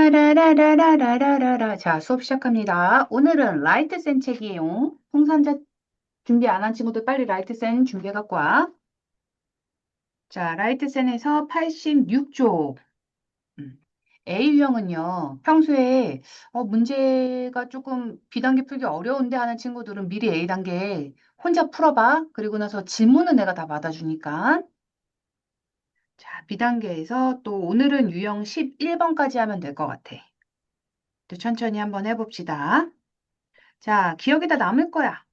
라라라라라라라라. 자, 수업 시작합니다. 오늘은 라이트센 책이에요. 홍삼자 준비 안 한 친구들 빨리 라이트센 준비해 갖고 와. 자, 라이트센에서 86쪽. A유형은요, 평소에 문제가 조금 B단계 풀기 어려운데 하는 친구들은 미리 A단계 혼자 풀어봐. 그리고 나서 질문은 내가 다 받아주니까. 자, B단계에서 또 오늘은 유형 11번까지 하면 될 것 같아. 또 천천히 한번 해봅시다. 자, 기억에다 남을 거야.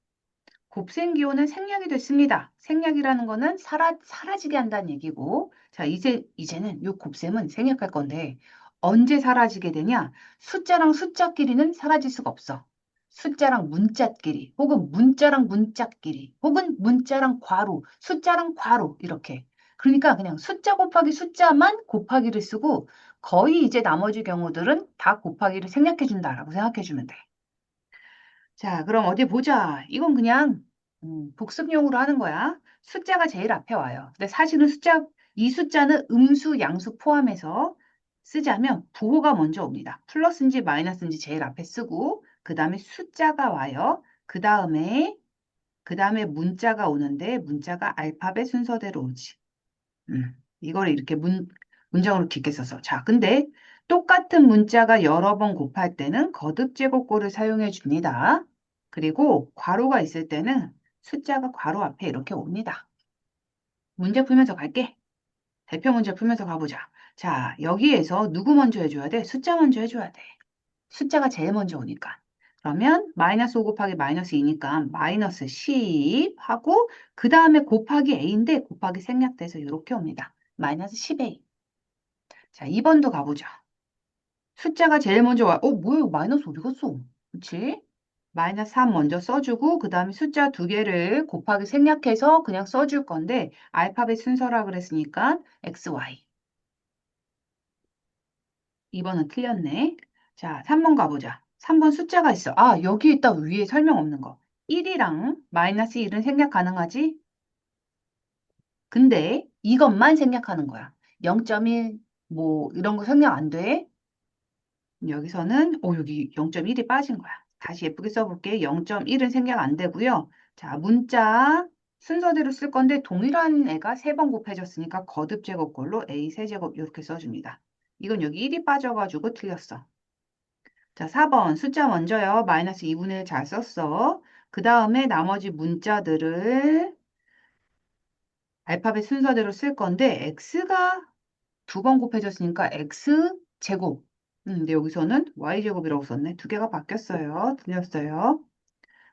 곱셈기호는 생략이 됐습니다. 생략이라는 거는 사라지게 한다는 얘기고, 자, 이제는 이 곱셈은 생략할 건데, 언제 사라지게 되냐? 숫자랑 숫자끼리는 사라질 수가 없어. 숫자랑 문자끼리, 혹은 문자랑 문자끼리, 혹은 문자랑 괄호, 숫자랑 괄호, 이렇게. 그러니까 그냥 숫자 곱하기 숫자만 곱하기를 쓰고, 거의 이제 나머지 경우들은 다 곱하기를 생략해준다라고 생각해주면 돼. 자, 그럼 어디 보자. 이건 그냥 복습용으로 하는 거야. 숫자가 제일 앞에 와요. 근데 사실은 이 숫자는 음수, 양수 포함해서 쓰자면 부호가 먼저 옵니다. 플러스인지 마이너스인지 제일 앞에 쓰고, 그 다음에 숫자가 와요. 그 다음에 문자가 오는데, 문자가 알파벳 순서대로 오지. 이걸 이렇게 문장으로 깊게 써서. 자, 근데 똑같은 문자가 여러 번 곱할 때는 거듭 제곱꼴을 사용해 줍니다. 그리고 괄호가 있을 때는 숫자가 괄호 앞에 이렇게 옵니다. 문제 풀면서 갈게. 대표 문제 풀면서 가보자. 자, 여기에서 누구 먼저 해줘야 돼? 숫자 먼저 해줘야 돼. 숫자가 제일 먼저 오니까. 그러면 마이너스 5 곱하기 마이너스 2니까 마이너스 10 하고 그 다음에 곱하기 a인데 곱하기 생략돼서 이렇게 옵니다. 마이너스 10a. 자, 2번도 가보자. 숫자가 제일 먼저 와. 뭐야? 마이너스 어디 갔어? 그치? 마이너스 3 먼저 써주고 그 다음에 숫자 두 개를 곱하기 생략해서 그냥 써줄 건데 알파벳 순서라 그랬으니까 XY. 2번은 틀렸네. 자, 3번 가보자. 3번 숫자가 있어. 아, 여기 있다. 위에 설명 없는 거. 1이랑 마이너스 1은 생략 가능하지? 근데 이것만 생략하는 거야. 0.1, 뭐 이런 거 생략 안 돼. 여기서는 여기 0.1이 빠진 거야. 다시 예쁘게 써볼게. 0.1은 생략 안 되고요. 자, 문자 순서대로 쓸 건데 동일한 애가 3번 곱해졌으니까 거듭 제곱꼴로 A 세제곱 이렇게 써줍니다. 이건 여기 1이 빠져가지고 틀렸어. 자, 4번 숫자 먼저요. 마이너스 2분의 1 잘 썼어. 그 다음에 나머지 문자들을 알파벳 순서대로 쓸 건데 x가 2번 곱해졌으니까 x제곱. 근데 여기서는 y제곱이라고 썼네. 두 개가 바뀌었어요. 틀렸어요.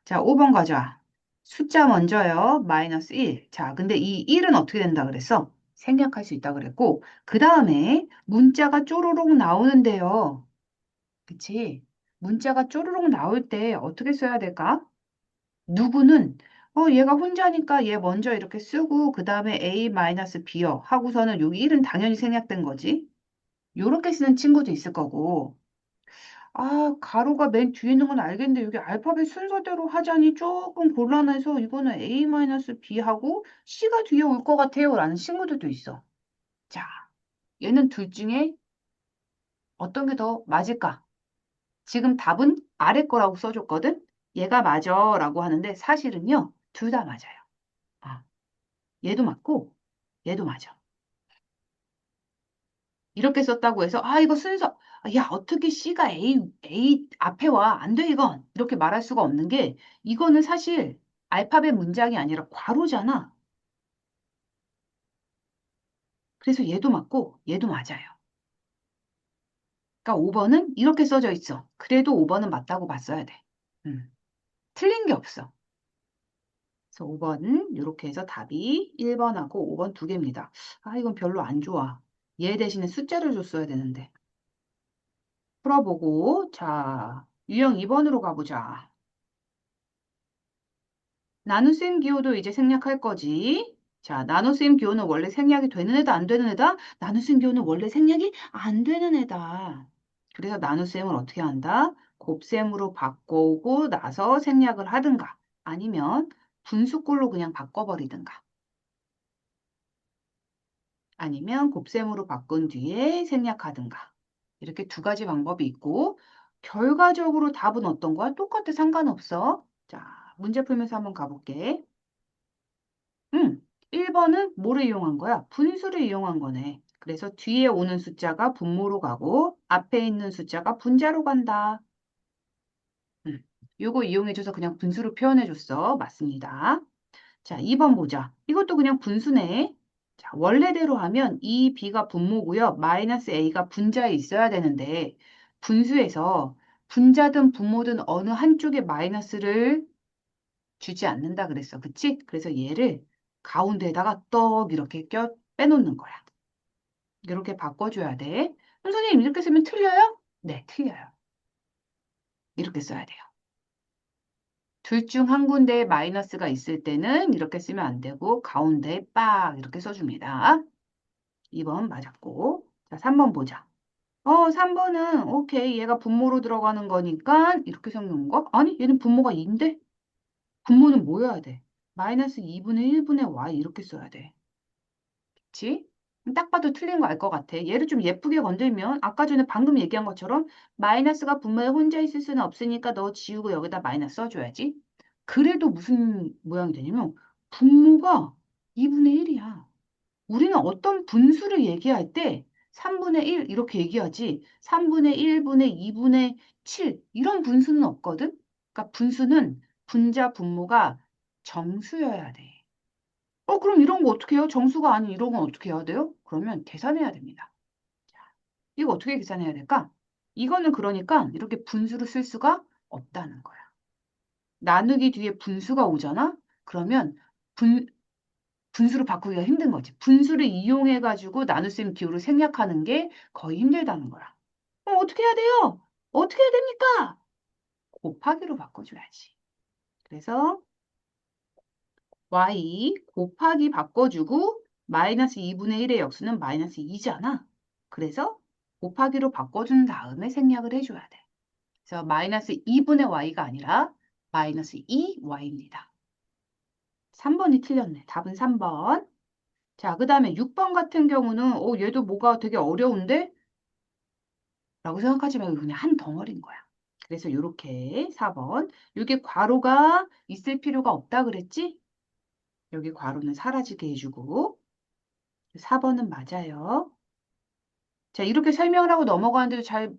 자, 5번 가자. 숫자 먼저요. 마이너스 1. 자, 근데 이 1은 어떻게 된다 그랬어? 생략할 수 있다 그랬고 그 다음에 문자가 쪼로록 나오는데요. 그치? 문자가 쪼르륵 나올 때 어떻게 써야 될까? 누구는 얘가 혼자니까 얘 먼저 이렇게 쓰고 그 다음에 A-B요 하고서는 여기 1은 당연히 생략된 거지. 요렇게 쓰는 친구도 있을 거고 아 가로가 맨 뒤에 있는 건 알겠는데 여기 알파벳 순서대로 하자니 조금 곤란해서 이거는 A-B 하고 C가 뒤에 올 것 같아요 라는 친구들도 있어. 자, 얘는 둘 중에 어떤 게 더 맞을까? 지금 답은 아래 거라고 써줬거든? 얘가 맞아 라고 하는데 사실은요, 둘 다 맞아요. 아, 얘도 맞고, 얘도 맞아. 이렇게 썼다고 해서, 이거 순서, 야, 어떻게 C가 A 앞에 와? 안 돼, 이건. 이렇게 말할 수가 없는 게, 이거는 사실 알파벳 문장이 아니라 괄호잖아. 그래서 얘도 맞고, 얘도 맞아요. 그러니까 5번은 이렇게 써져 있어. 그래도 5번은 맞다고 봤어야 돼. 틀린 게 없어. 그래서 5번은 이렇게 해서 답이 1번하고 5번 두 개입니다. 이건 별로 안 좋아. 얘 대신에 숫자를 줬어야 되는데. 풀어보고, 자, 유형 2번으로 가보자. 나눗셈 기호도 이제 생략할 거지. 자, 나눗셈 기호는 원래 생략이 되는 애다, 안 되는 애다? 나눗셈 기호는 원래 생략이 안 되는 애다. 그래서 나눗셈을 어떻게 한다? 곱셈으로 바꿔오고 나서 생략을 하든가, 아니면 분수꼴로 그냥 바꿔버리든가. 아니면 곱셈으로 바꾼 뒤에 생략하든가. 이렇게 두 가지 방법이 있고, 결과적으로 답은 어떤 거야? 똑같아, 상관없어. 자, 문제 풀면서 한번 가볼게. 1번은 뭐를 이용한 거야? 분수를 이용한 거네. 그래서 뒤에 오는 숫자가 분모로 가고, 앞에 있는 숫자가 분자로 간다. 음, 요거 이용해줘서 그냥 분수로 표현해줬어. 맞습니다. 자, 2번 보자. 이것도 그냥 분수네. 자, 원래대로 하면 이 b가 분모고요. 마이너스 a가 분자에 있어야 되는데 분수에서 분자든 분모든 어느 한쪽에 마이너스를 주지 않는다 그랬어. 그치? 그래서 얘를 가운데에다가 떡 이렇게 빼놓는 거야. 이렇게 바꿔줘야 돼. 그럼 선생님 이렇게 쓰면 틀려요? 네, 틀려요. 이렇게 써야 돼요. 둘 중 한 군데에 마이너스가 있을 때는 이렇게 쓰면 안 되고 가운데에 빡 이렇게 써줍니다. 2번 맞았고. 자, 3번 보자. 3번은 오케이. 얘가 분모로 들어가는 거니까 이렇게 적는 거? 아니, 얘는 분모가 2인데? 분모는 뭐 해야 돼? 마이너스 2분의 1분의 y 이렇게 써야 돼. 그치? 딱 봐도 틀린 거 알 것 같아. 얘를 좀 예쁘게 건들면 아까 전에 방금 얘기한 것처럼 마이너스가 분모에 혼자 있을 수는 없으니까 너 지우고 여기다 마이너스 써줘야지. 그래도 무슨 모양이 되냐면 분모가 2분의 1이야. 우리는 어떤 분수를 얘기할 때 3분의 1 이렇게 얘기하지 3분의 1분의 2분의 7 이런 분수는 없거든. 그러니까 분수는 분자 분모가 정수여야 돼. 그럼 이런 거 어떻게 해요? 정수가 아닌 이런 건 어떻게 해야 돼요? 그러면 계산해야 됩니다. 이거 어떻게 계산해야 될까? 이거는 그러니까 이렇게 분수를 쓸 수가 없다는 거야. 나누기 뒤에 분수가 오잖아? 그러면 분수로 바꾸기가 힘든 거지. 분수를 이용해가지고 나눗셈 기호를 생략하는 게 거의 힘들다는 거야. 그럼 어떻게 해야 돼요? 어떻게 해야 됩니까? 곱하기로 바꿔줘야지. 그래서 y 곱하기 바꿔주고 마이너스 2분의 1의 역수는 마이너스 2잖아. 그래서 곱하기로 바꿔준 다음에 생략을 해줘야 돼. 그래서 마이너스 2분의 y가 아니라 마이너스 2y입니다. 3번이 틀렸네. 답은 3번. 자, 그 다음에 6번 같은 경우는 얘도 뭐가 되게 어려운데? 라고 생각하지 말고 그냥 한 덩어리인 거야. 그래서 이렇게 4번. 이게 괄호가 있을 필요가 없다 그랬지? 여기 괄호는 사라지게 해주고 4번은 맞아요. 자, 이렇게 설명을 하고 넘어가는데도 잘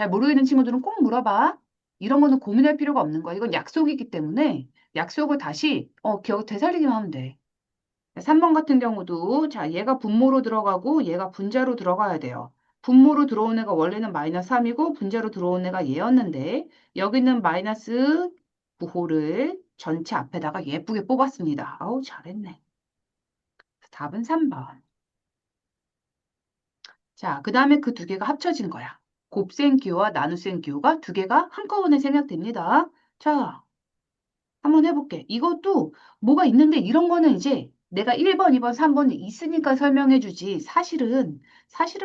모르겠는 친구들은 꼭 물어봐. 이런 거는 고민할 필요가 없는 거야. 이건 약속이기 때문에 약속을 다시 기억 되살리기만 하면 돼. 3번 같은 경우도 자 얘가 분모로 들어가고 얘가 분자로 들어가야 돼요. 분모로 들어온 애가 원래는 마이너스 3이고 분자로 들어온 애가 얘였는데 여기는 마이너스 9호를 전체 앞에다가 예쁘게 뽑았습니다. 아우 잘했네. 답은 3번. 자, 그 다음에 그 두 개가 합쳐진 거야. 곱셈 기호와 나눗셈 기호가 두 개가 한꺼번에 생략됩니다. 자, 한번 해볼게. 이것도 뭐가 있는데 이런 거는 이제 내가 1번, 2번, 3번 있으니까 설명해 주지. 사실은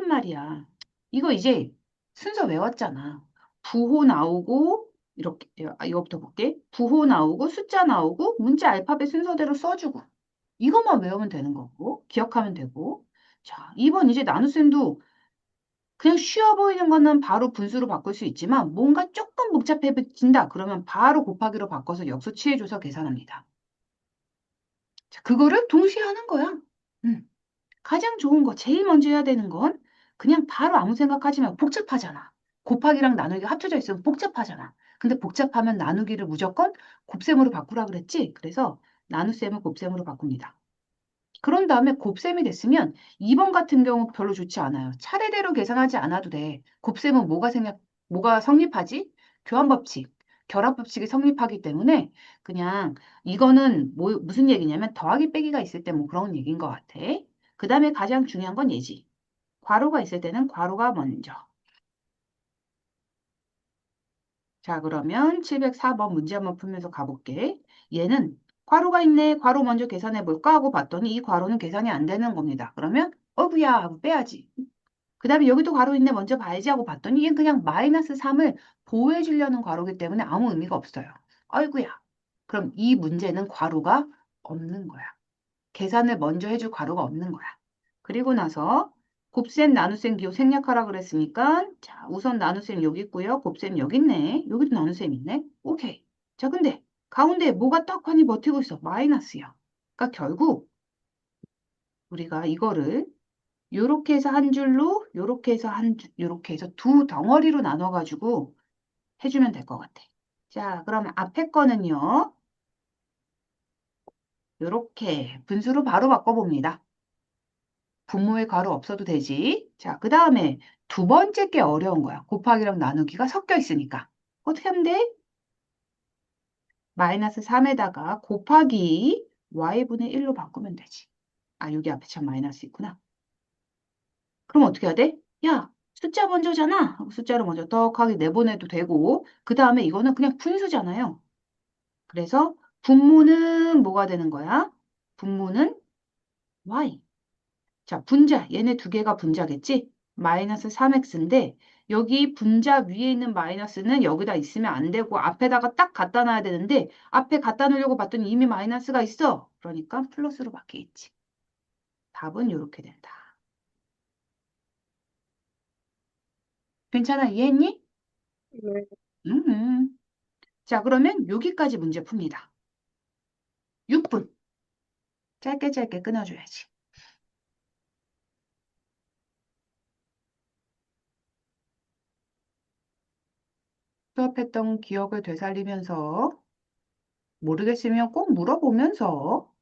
말이야. 이거 이제 순서 외웠잖아. 부호 나오고, 이렇게, 이거부터 볼게. 부호 나오고, 숫자 나오고, 문자 알파벳 순서대로 써주고. 이것만 외우면 되는 거고, 기억하면 되고. 자, 2번 이제 나눗셈도 그냥 쉬워 보이는 거는 바로 분수로 바꿀 수 있지만 뭔가 조금 복잡해진다. 그러면 바로 곱하기로 바꿔서 역수 취해줘서 계산합니다. 자, 그거를 동시에 하는 거야. 음. 가장 좋은 거, 제일 먼저 해야 되는 건 그냥 바로 아무 생각하지 말고 복잡하잖아. 곱하기랑 나누기가 합쳐져 있으면 복잡하잖아. 근데 복잡하면 나누기를 무조건 곱셈으로 바꾸라 그랬지? 그래서 나눗셈을 곱셈으로 바꿉니다. 그런 다음에 곱셈이 됐으면 2번 같은 경우 별로 좋지 않아요. 차례대로 계산하지 않아도 돼. 곱셈은 뭐가 성립하지? 교환법칙, 결합법칙이 성립하기 때문에 그냥 이거는 무슨 얘기냐면 더하기 빼기가 있을 때 뭐 그런 얘기인 것 같아. 그 다음에 가장 중요한 건 예지. 괄호가 있을 때는 괄호가 먼저. 자, 그러면 704번 문제 한번 풀면서 가볼게. 얘는 괄호가 있네. 괄호 먼저 계산해 볼까 하고 봤더니 이 괄호는 계산이 안 되는 겁니다. 그러면 어구야 하고 빼야지. 그 다음에 여기도 괄호 있네. 먼저 봐야지 하고 봤더니 얘는 그냥 마이너스 3을 보호해 주려는 괄호기 때문에 아무 의미가 없어요. 아이구야. 그럼 이 문제는 괄호가 없는 거야. 계산을 먼저 해줄 괄호가 없는 거야. 그리고 나서 곱셈, 나눗셈, 기호 생략하라 그랬으니까 자, 우선 나눗셈 여기 있고요. 곱셈 여기 있네. 여기도 나눗셈 있네. 오케이. 자, 근데 가운데 뭐가 떡하니 버티고 있어? 마이너스야. 그러니까 결국 우리가 이거를 요렇게 해서 한 줄로 요렇게 해서 요렇게 해서 두 덩어리로 나눠가지고 해주면 될 것 같아. 자, 그러면 앞에 거는요. 요렇게 분수로 바로 바꿔봅니다. 분모에 가로 없어도 되지. 자, 그 다음에 두 번째 게 어려운 거야. 곱하기랑 나누기가 섞여 있으니까. 어떻게 하면 돼? 마이너스 3에다가 곱하기 y분의 1로 바꾸면 되지. 아, 여기 앞에 참 마이너스 있구나. 그럼 어떻게 해야 돼? 야, 숫자 먼저잖아. 하고 숫자를 먼저 떡하게 내보내도 되고, 그 다음에 이거는 그냥 분수잖아요. 그래서 분모는 뭐가 되는 거야? 분모는 y. 자, 분자. 얘네 두 개가 분자겠지? 마이너스 3x인데 여기 분자 위에 있는 마이너스는 여기다 있으면 안 되고 앞에다가 딱 갖다 놔야 되는데 앞에 갖다 놓으려고 봤더니 이미 마이너스가 있어. 그러니까 플러스로 바뀌겠지. 답은 이렇게 된다. 괜찮아? 이해했니? 네. 음. 자, 그러면 여기까지 문제 풉니다. 6분. 짧게 짧게 끊어줘야지. 수업했던 기억을 되살리면서 모르겠으면 꼭 물어보면서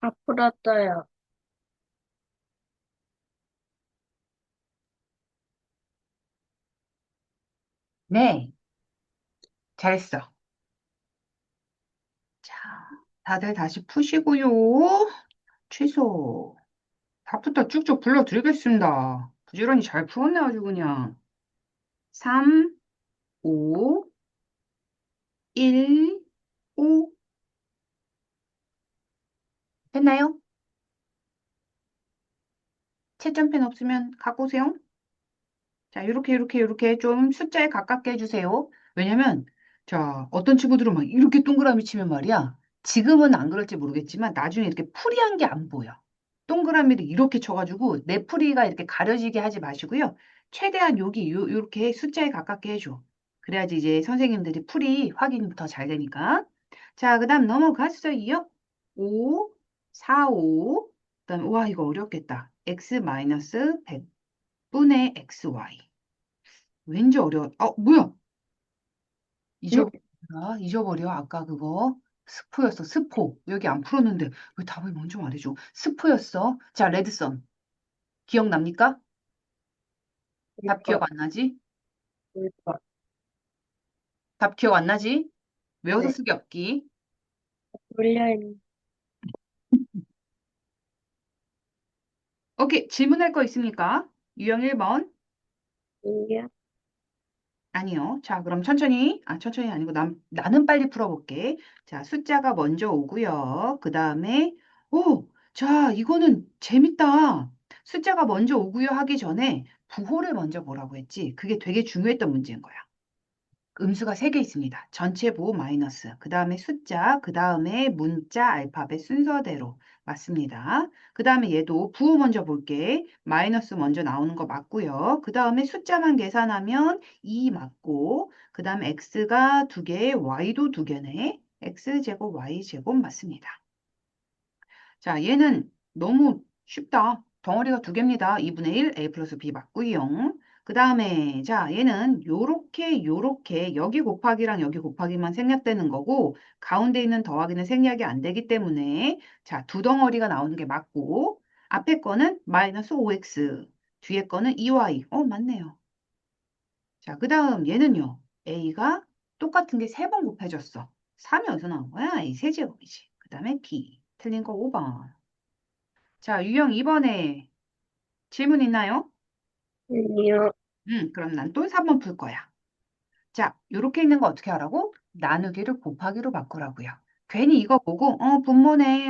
다 풀었어요. 네, 잘했어. 자, 다들 다시 푸시고요. 취소. 답부터 쭉쭉 불러드리겠습니다. 부지런히 잘 풀었네, 아주 그냥. 3, 5, 1, 5. 됐나요? 채점펜 없으면 갖고 오세요. 자, 요렇게 좀 숫자에 가깝게 해주세요. 왜냐면, 자, 어떤 친구들은 막 이렇게 동그라미 치면 말이야. 지금은 안 그럴지 모르겠지만, 나중에 이렇게 풀이한 게 안 보여. 동그라미를 이렇게 쳐가지고, 내 풀이가 이렇게 가려지게 하지 마시고요. 최대한 요렇게 숫자에 가깝게 해줘. 그래야지 이제 선생님들이 풀이 확인이 더 잘 되니까. 자, 그 다음 넘어갔어요. 5, 4, 5. 그 다음에, 와, 이거 어렵겠다. x 100분의 xy. 왠지 어려워. 뭐야? 응? 잊어버려. 아까 그거. 스포였어. 스포. 여기 안 풀었는데 왜 답을 먼저 말해줘? 스포였어. 자, 레드썬. 기억납니까? 답 기억 불법, 안 나지? 불법. 답 기억 안 나지? 외워서 네. 쓰기 없기. 물려있는 오케이. 질문할 거 있습니까? 유형 1번. 게 아니요. 자, 그럼 천천히 아니고 나는 빨리 풀어볼게. 자, 숫자가 먼저 오고요. 그 다음에, 자, 이거는 재밌다. 숫자가 먼저 오고요 하기 전에 부호를 먼저 보라고 했지. 그게 되게 중요했던 문제인 거야. 음수가 3개 있습니다. 전체 부호 마이너스, 그 다음에 숫자, 그 다음에 문자, 알파벳 순서대로 맞습니다. 그 다음에 얘도 부호 먼저 볼게. 마이너스 먼저 나오는 거 맞고요. 그 다음에 숫자만 계산하면 2 맞고, 그 다음에 x가 2개, y도 2개네. x제곱, y제곱 맞습니다. 자, 얘는 너무 쉽다. 덩어리가 2개입니다. 2분의 1, a 플러스 b 맞고요. 그 다음에 자, 얘는 요렇게 여기 곱하기랑 여기 곱하기만 생략되는 거고 가운데 있는 더하기는 생략이 안 되기 때문에 자, 두 덩어리가 나오는 게 맞고 앞에 거는 마이너스 5x, 뒤에 거는 2y. 맞네요. 자, 그 다음 얘는요. a가 똑같은 게 3번 곱해졌어. 3이 어디서 나온 거야? a 세제곱이지. 그 다음에 b. 틀린 거 5번. 자, 유형 2번에 질문 있나요? 아니요. 그럼 난 또 3번 풀 거야. 자, 이렇게 있는 거 어떻게 하라고? 나누기를 곱하기로 바꾸라고요. 괜히 이거 보고, 분모네,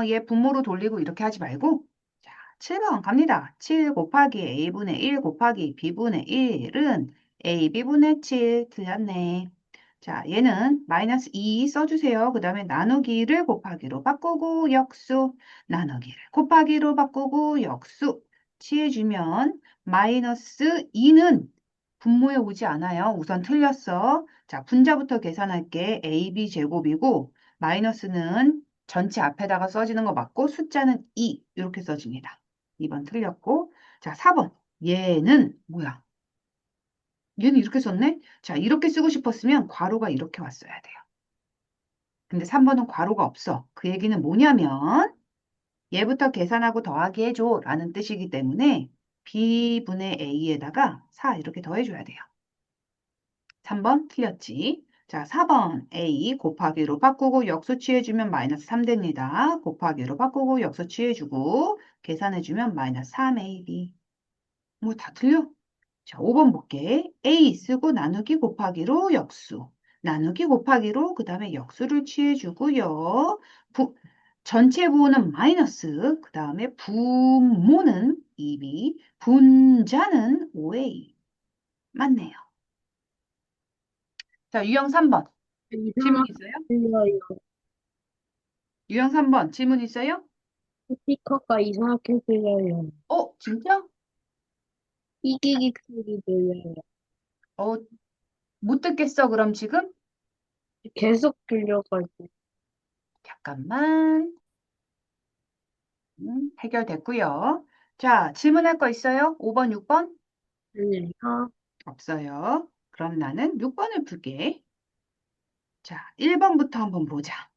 얘 분모로 돌리고 이렇게 하지 말고, 자, 7번 갑니다. 7 곱하기 a분의 1 곱하기 b분의 1은 ab분의 7 틀렸네. 자, 얘는 마이너스 2 써주세요. 그 다음에 나누기를 곱하기로 바꾸고 역수, 나누기를 곱하기로 바꾸고 역수 취해주면 마이너스 2는 분모에 오지 않아요. 우선 틀렸어. 자, 분자부터 계산할게. AB 제곱이고 마이너스는 전체 앞에다가 써지는 거 맞고 숫자는 2 이렇게 써집니다. 2번 틀렸고 자, 4번 얘는 뭐야? 얘는 이렇게 썼네? 자, 이렇게 쓰고 싶었으면 괄호가 이렇게 왔어야 돼요. 근데 3번은 괄호가 없어. 그 얘기는 뭐냐면 얘부터 계산하고 더하기 해줘 라는 뜻이기 때문에 b분의 a에다가 4 이렇게 더해줘야 돼요. 3번 틀렸지. 자, 4번 a 곱하기로 바꾸고 역수 취해주면 마이너스 3 됩니다. 곱하기로 바꾸고 역수 취해주고 계산해주면 마이너스 3ab. 뭐 다 틀려? 자, 5번 볼게. A 쓰고 나누기 곱하기로 역수. 나누기 곱하기로 그 다음에 역수를 취해주고요. 전체 부호는 마이너스. 그 다음에 분모는 2b. 분자는 5a. 맞네요. 자, 유형 3번. 질문 이상하게 있어요? 들려요. 유형 3번. 질문 있어요? 스피커가 이상하게 들려요. 진짜? 삐기기 소리 들려요. 어, 못 듣겠어, 그럼 지금? 계속 들려가지고. 잠깐만. 해결됐고요. 자, 질문할 거 있어요? 5번, 6번? 아니요. 없어요. 그럼 나는 6번을 풀게. 자, 1번부터 한번 보자.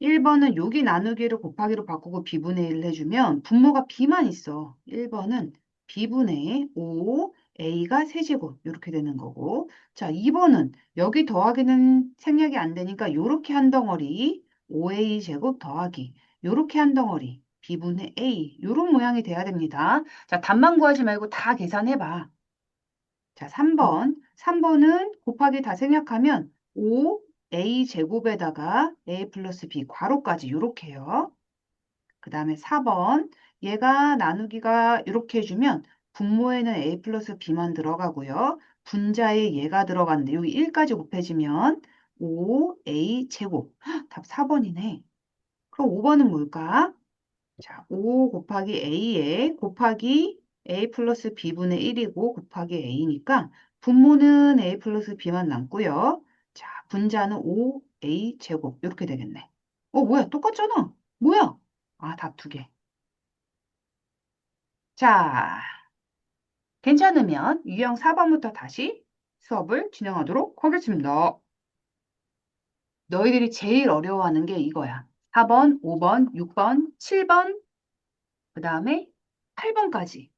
1번은 여기 나누기를 곱하기로 바꾸고 B분의 1을 해주면 분모가 B만 있어. 1번은 B분의 5, A가 세제곱 이렇게 되는 거고. 자, 2번은 여기 더하기는 생략이 안 되니까 요렇게 한 덩어리 5A 제곱 더하기 요렇게 한 덩어리 B분의 A 요런 모양이 돼야 됩니다. 자, 답만 구하지 말고 다 계산해봐. 자, 네. 3번. 3번은 곱하기 다 생략하면 5A 제곱에다가 A 플러스 B 괄호까지 요렇게요. 그 다음에 4번. 얘가 나누기가 이렇게 해주면 분모에는 A 플러스 B만 들어가고요. 분자에 얘가 들어갔는데 여기 1까지 곱해지면 5A 제곱. 헉, 답 4번이네. 그럼 5번은 뭘까? 자, 5 곱하기 A에 곱하기 A 플러스 B분의 1이고 곱하기 A니까 분모는 A 플러스 B만 남고요. 자, 분자는 5A 제곱 이렇게 되겠네. 뭐야? 똑같잖아. 뭐야? 아, 답 두 개. 자, 괜찮으면 유형 4번부터 다시 수업을 진행하도록 하겠습니다. 너희들이 제일 어려워하는 게 이거야. 4번, 5번, 6번, 7번, 그 다음에 8번까지.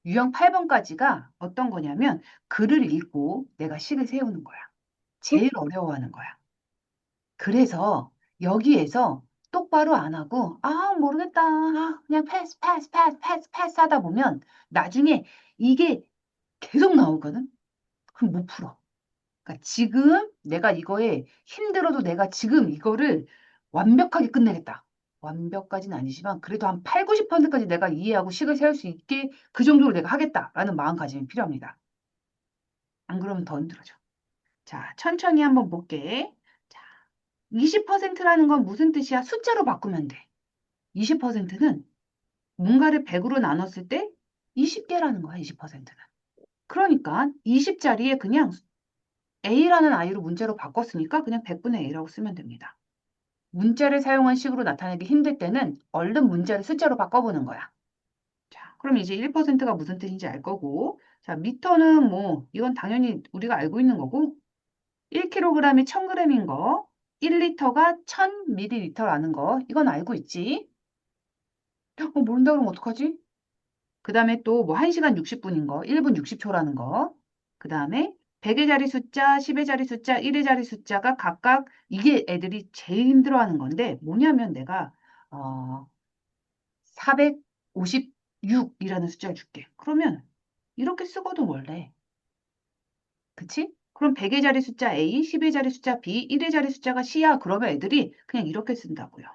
유형 8번까지가 어떤 거냐면 글을 읽고 내가 식을 세우는 거야. 제일 어려워하는 거야. 그래서 여기에서 똑바로 안 하고 모르겠다. 그냥 패스 패스 패스 패스 패스 하다 보면 나중에 이게 계속 나오거든. 그럼 못 풀어. 그러니까 지금 내가 이거에 힘들어도 내가 지금 이거를 완벽하게 끝내겠다. 완벽까지는 아니지만 그래도 한 8, 90%까지 내가 이해하고 식을 세울 수 있게 그 정도로 내가 하겠다라는 마음가짐이 필요합니다. 안 그러면 더 힘들어져. 자, 천천히 한번 볼게. 자, 20%라는 건 무슨 뜻이야? 숫자로 바꾸면 돼. 20%는 뭔가를 100으로 나눴을 때 20개라는 거야, 20%는. 그러니까 20자리에 그냥 A라는 아이로 문자로 바꿨으니까 그냥 100분의 A라고 쓰면 됩니다. 문자를 사용한 식으로 나타내기 힘들 때는 얼른 문자를 숫자로 바꿔보는 거야. 자, 그럼 이제 1%가 무슨 뜻인지 알 거고, 자, 미터는 뭐, 이건 당연히 우리가 알고 있는 거고, 1kg이 1000g인 거, 1리터가 1000ml라는 거, 이건 알고 있지? 모른다 그러면 어떡하지? 그 다음에 또 뭐 1시간 60분인 거, 1분 60초라는 거. 그 다음에 100의 자리 숫자, 10의 자리 숫자, 1의 자리 숫자가 각각 이게 애들이 제일 힘들어하는 건데 뭐냐면 내가 456이라는 숫자를 줄게. 그러면 이렇게 쓰거든 원래. 그치? 그럼 100의 자리 숫자 A, 10의 자리 숫자 B, 1의 자리 숫자가 C야. 그러면 애들이 그냥 이렇게 쓴다고요.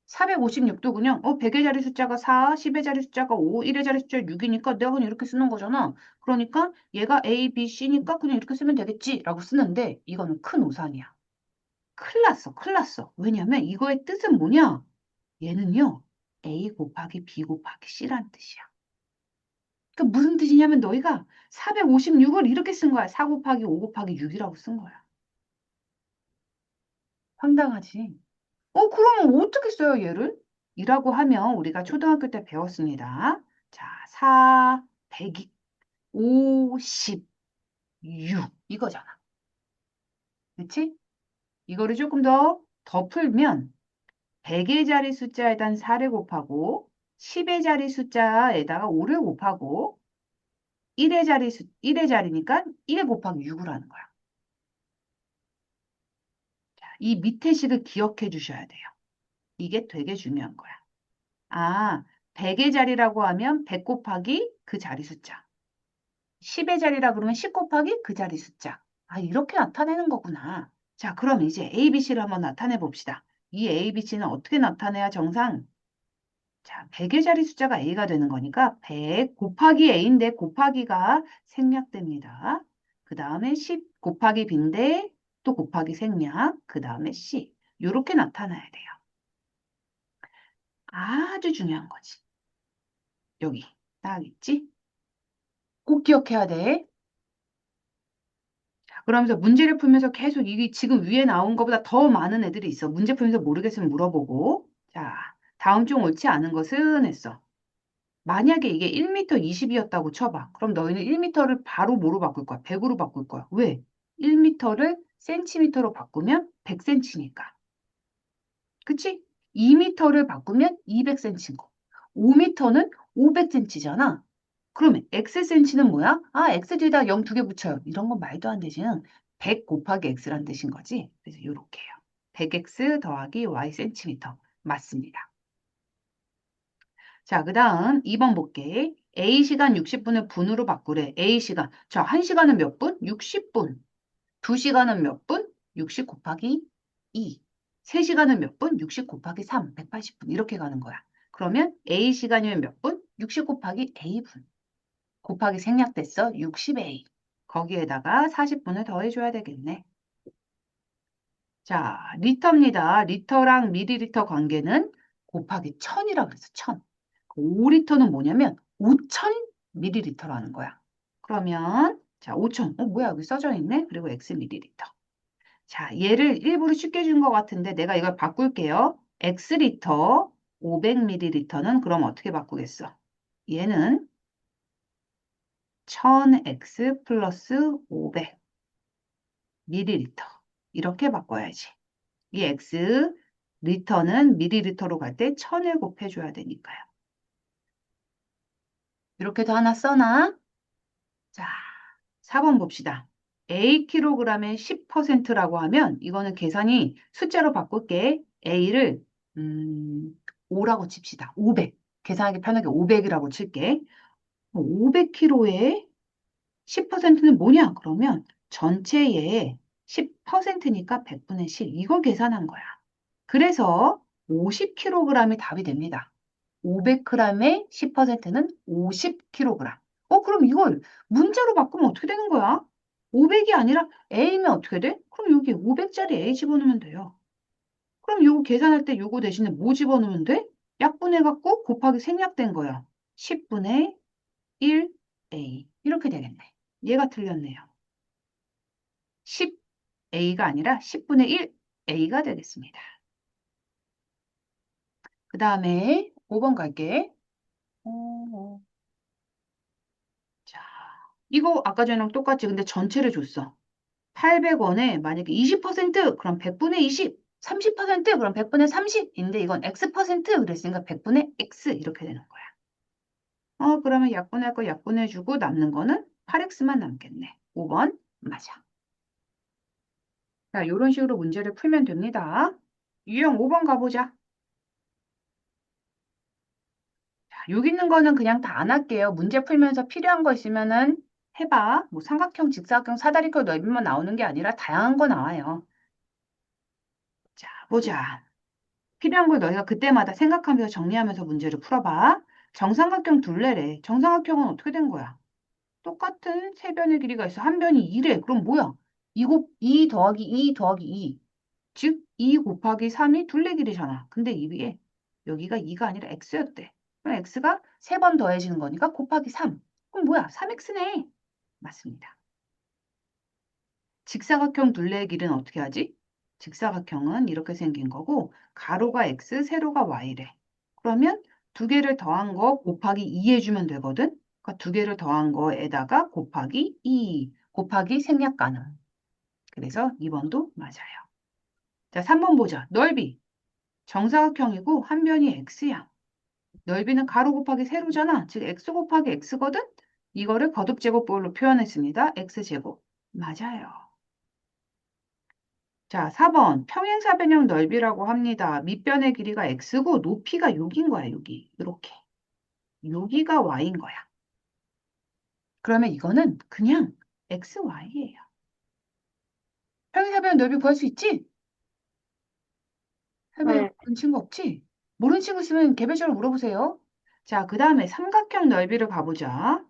456도 그냥 100의 자리 숫자가 4, 10의 자리 숫자가 5, 1의 자리 숫자 6이니까 내가 그냥 이렇게 쓰는 거잖아. 그러니까 얘가 A, B, C니까 그냥 이렇게 쓰면 되겠지 라고 쓰는데 이거는 큰 오산이야. 큰일 났어, 큰일 났어. 왜냐면 이거의 뜻은 뭐냐? 얘는요. A 곱하기 B 곱하기 C란 뜻이야. 그러니까 무슨 뜻이냐면 너희가 456을 이렇게 쓴 거야. 4 곱하기 5 곱하기 6이라고 쓴 거야. 황당하지? 그러면 어떻게 써요, 얘를? 이라고 하면 우리가 초등학교 때 배웠습니다. 자, 4, 100, 50, 6 이거잖아. 그치? 이거를 조금 더 풀면 100의 자리 숫자에다 4를 곱하고 10의 자리 숫자에다가 5를 곱하고 1의 자리니까 1 곱하기 6을 하는 거야. 이 밑에 식을 기억해 주셔야 돼요. 이게 되게 중요한 거야. 100의 자리라고 하면 100 곱하기 그 자리 숫자. 10의 자리라 그러면 10 곱하기 그 자리 숫자. 이렇게 나타내는 거구나. 자, 그럼 이제 ABC를 한번 나타내 봅시다. 이 ABC는 어떻게 나타내야 정상? 자, 100의 자리 숫자가 A가 되는 거니까 100 곱하기 A인데 곱하기가 생략됩니다. 그 다음에 10 곱하기 B인데 또 곱하기 생략. 그 다음에 C. 이렇게 나타나야 돼요. 아주 중요한 거지. 여기 딱 있지? 꼭 기억해야 돼. 그러면서 문제를 풀면서 계속 이게 지금 위에 나온 것보다 더 많은 애들이 있어. 문제 풀면서 모르겠으면 물어보고. 자, 다음 중 옳지 않은 것은 했어. 만약에 이게 1m 20이었다고 쳐봐. 그럼 너희는 1m를 바로 뭐로 바꿀 거야? 100으로 바꿀 거야. 왜? 1m를 센티미터로 바꾸면 100cm니까. 그치? 2m를 바꾸면 200cm인 거. 5m는 500cm잖아. 그러면 xcm는 뭐야? 아, x 뒤에다 0 두 개 붙여요. 이런 건 말도 안 되지. 100 곱하기 x란 뜻인 거지. 그래서 이렇게 해요. 100x 더하기 y cm. 맞습니다. 자, 그 다음 2번 볼게. A시간 60분을 분으로 바꾸래. A시간. 자, 1시간은 몇 분? 60분. 2시간은 몇 분? 60 곱하기 2. 3시간은 몇 분? 60 곱하기 3. 180분. 이렇게 가는 거야. 그러면 A시간이면 몇 분? 60 곱하기 A분. 곱하기 생략됐어. 60A. 거기에다가 40분을 더해줘야 되겠네. 자, 리터입니다. 리터랑 미리리터 관계는 곱하기 1000이라고 그랬어. 1000. 5리터는 뭐냐면 5000 밀리리터라는 거야. 그러면 자, 5000. 뭐야? 여기 써져 있네. 그리고 x 밀리리터. 자, 얘를 일부러 쉽게 준 것 같은데 내가 이걸 바꿀게요. x리터 500ml는 그럼 어떻게 바꾸겠어? 얘는 1000x 플러스 500ml. 이렇게 바꿔야지. 이 x 리터는 밀리리터로 갈 때 1000을 곱해줘야 되니까요. 이렇게도 하나 써놔. 자, 4번 봅시다. Akg의 10%라고 하면 이거는 계산이 숫자로 바꿀게. A를 5라고 칩시다. 500. 계산하기 편하게 500이라고 칠게. 500kg의 10%는 뭐냐? 그러면 전체의 10%니까 100분의 10. 이걸 계산한 거야. 그래서 50kg이 답이 됩니다. 500g의 10%는 50kg. 그럼 이걸 문자로 바꾸면 어떻게 되는 거야? 500이 아니라 A면 어떻게 돼? 그럼 여기 500짜리 A 집어넣으면 돼요. 그럼 요거 계산할 때 요거 대신에 뭐 집어넣으면 돼? 약분해갖고 곱하기 생략된 거야. 10분의 1A. 이렇게 되겠네. 얘가 틀렸네요. 10A가 아니라 10분의 1A가 되겠습니다. 그 다음에 5번 갈게. 어, 자, 이거 아까 전이랑 똑같지? 근데 전체를 줬어. 800원에 만약에 20% 그럼 100분의 20, 30% 그럼 100분의 30인데 이건 X% 그랬으니까 100분의 X 이렇게 되는 거야. 그러면 약분할 거 약분해주고 남는 거는 8X만 남겠네. 5번 맞아. 자, 이런 식으로 문제를 풀면 됩니다. 유형 5번 가보자. 자, 여기 있는 거는 그냥 다 안 할게요. 문제 풀면서 필요한 거 있으면은 해봐. 뭐 삼각형, 직사각형, 사다리꼴 넓이만 나오는 게 아니라 다양한 거 나와요. 자, 보자. 필요한 걸 너희가 그때마다 생각하면서 정리하면서 문제를 풀어봐. 정삼각형 둘레래. 정삼각형은 어떻게 된 거야? 똑같은 세 변의 길이가 있어. 한 변이 2래. 그럼 뭐야? 2 더하기 2 더하기 2. 즉, 2 곱하기 3이 둘레 길이잖아. 근데 이 위에 여기가 2가 아니라 x였대. 그럼 x가 세 번 더해지는 거니까 곱하기 3. 그럼 뭐야? 3x네. 맞습니다. 직사각형 둘레의 길이는 어떻게 하지? 직사각형은 이렇게 생긴 거고 가로가 x, 세로가 y래. 그러면 두 개를 더한 거 곱하기 2 해주면 되거든. 그러니까 두 개를 더한 거에다가 곱하기 2, 곱하기 생략 가능. 그래서 2번도 맞아요. 자, 3번 보자. 넓이. 정사각형이고 한 변이 x야. 넓이는 가로 곱하기 세로잖아. 즉 x 곱하기 x거든. 이거를 거듭제곱볼로 표현했습니다. x제곱. 맞아요. 자, 4번 평행사변형 넓이라고 합니다. 밑변의 길이가 x고 높이가 여기인 거야, 여기. 이렇게. 여기가 y인 거야. 그러면 이거는 그냥 x, y예요. 평행사변 넓이 구할 수 있지? 할머니 네. 모르는 친구 없지? 모르는 친구 있으면 개별적으로 물어보세요. 자, 그 다음에 삼각형 넓이를 가보자.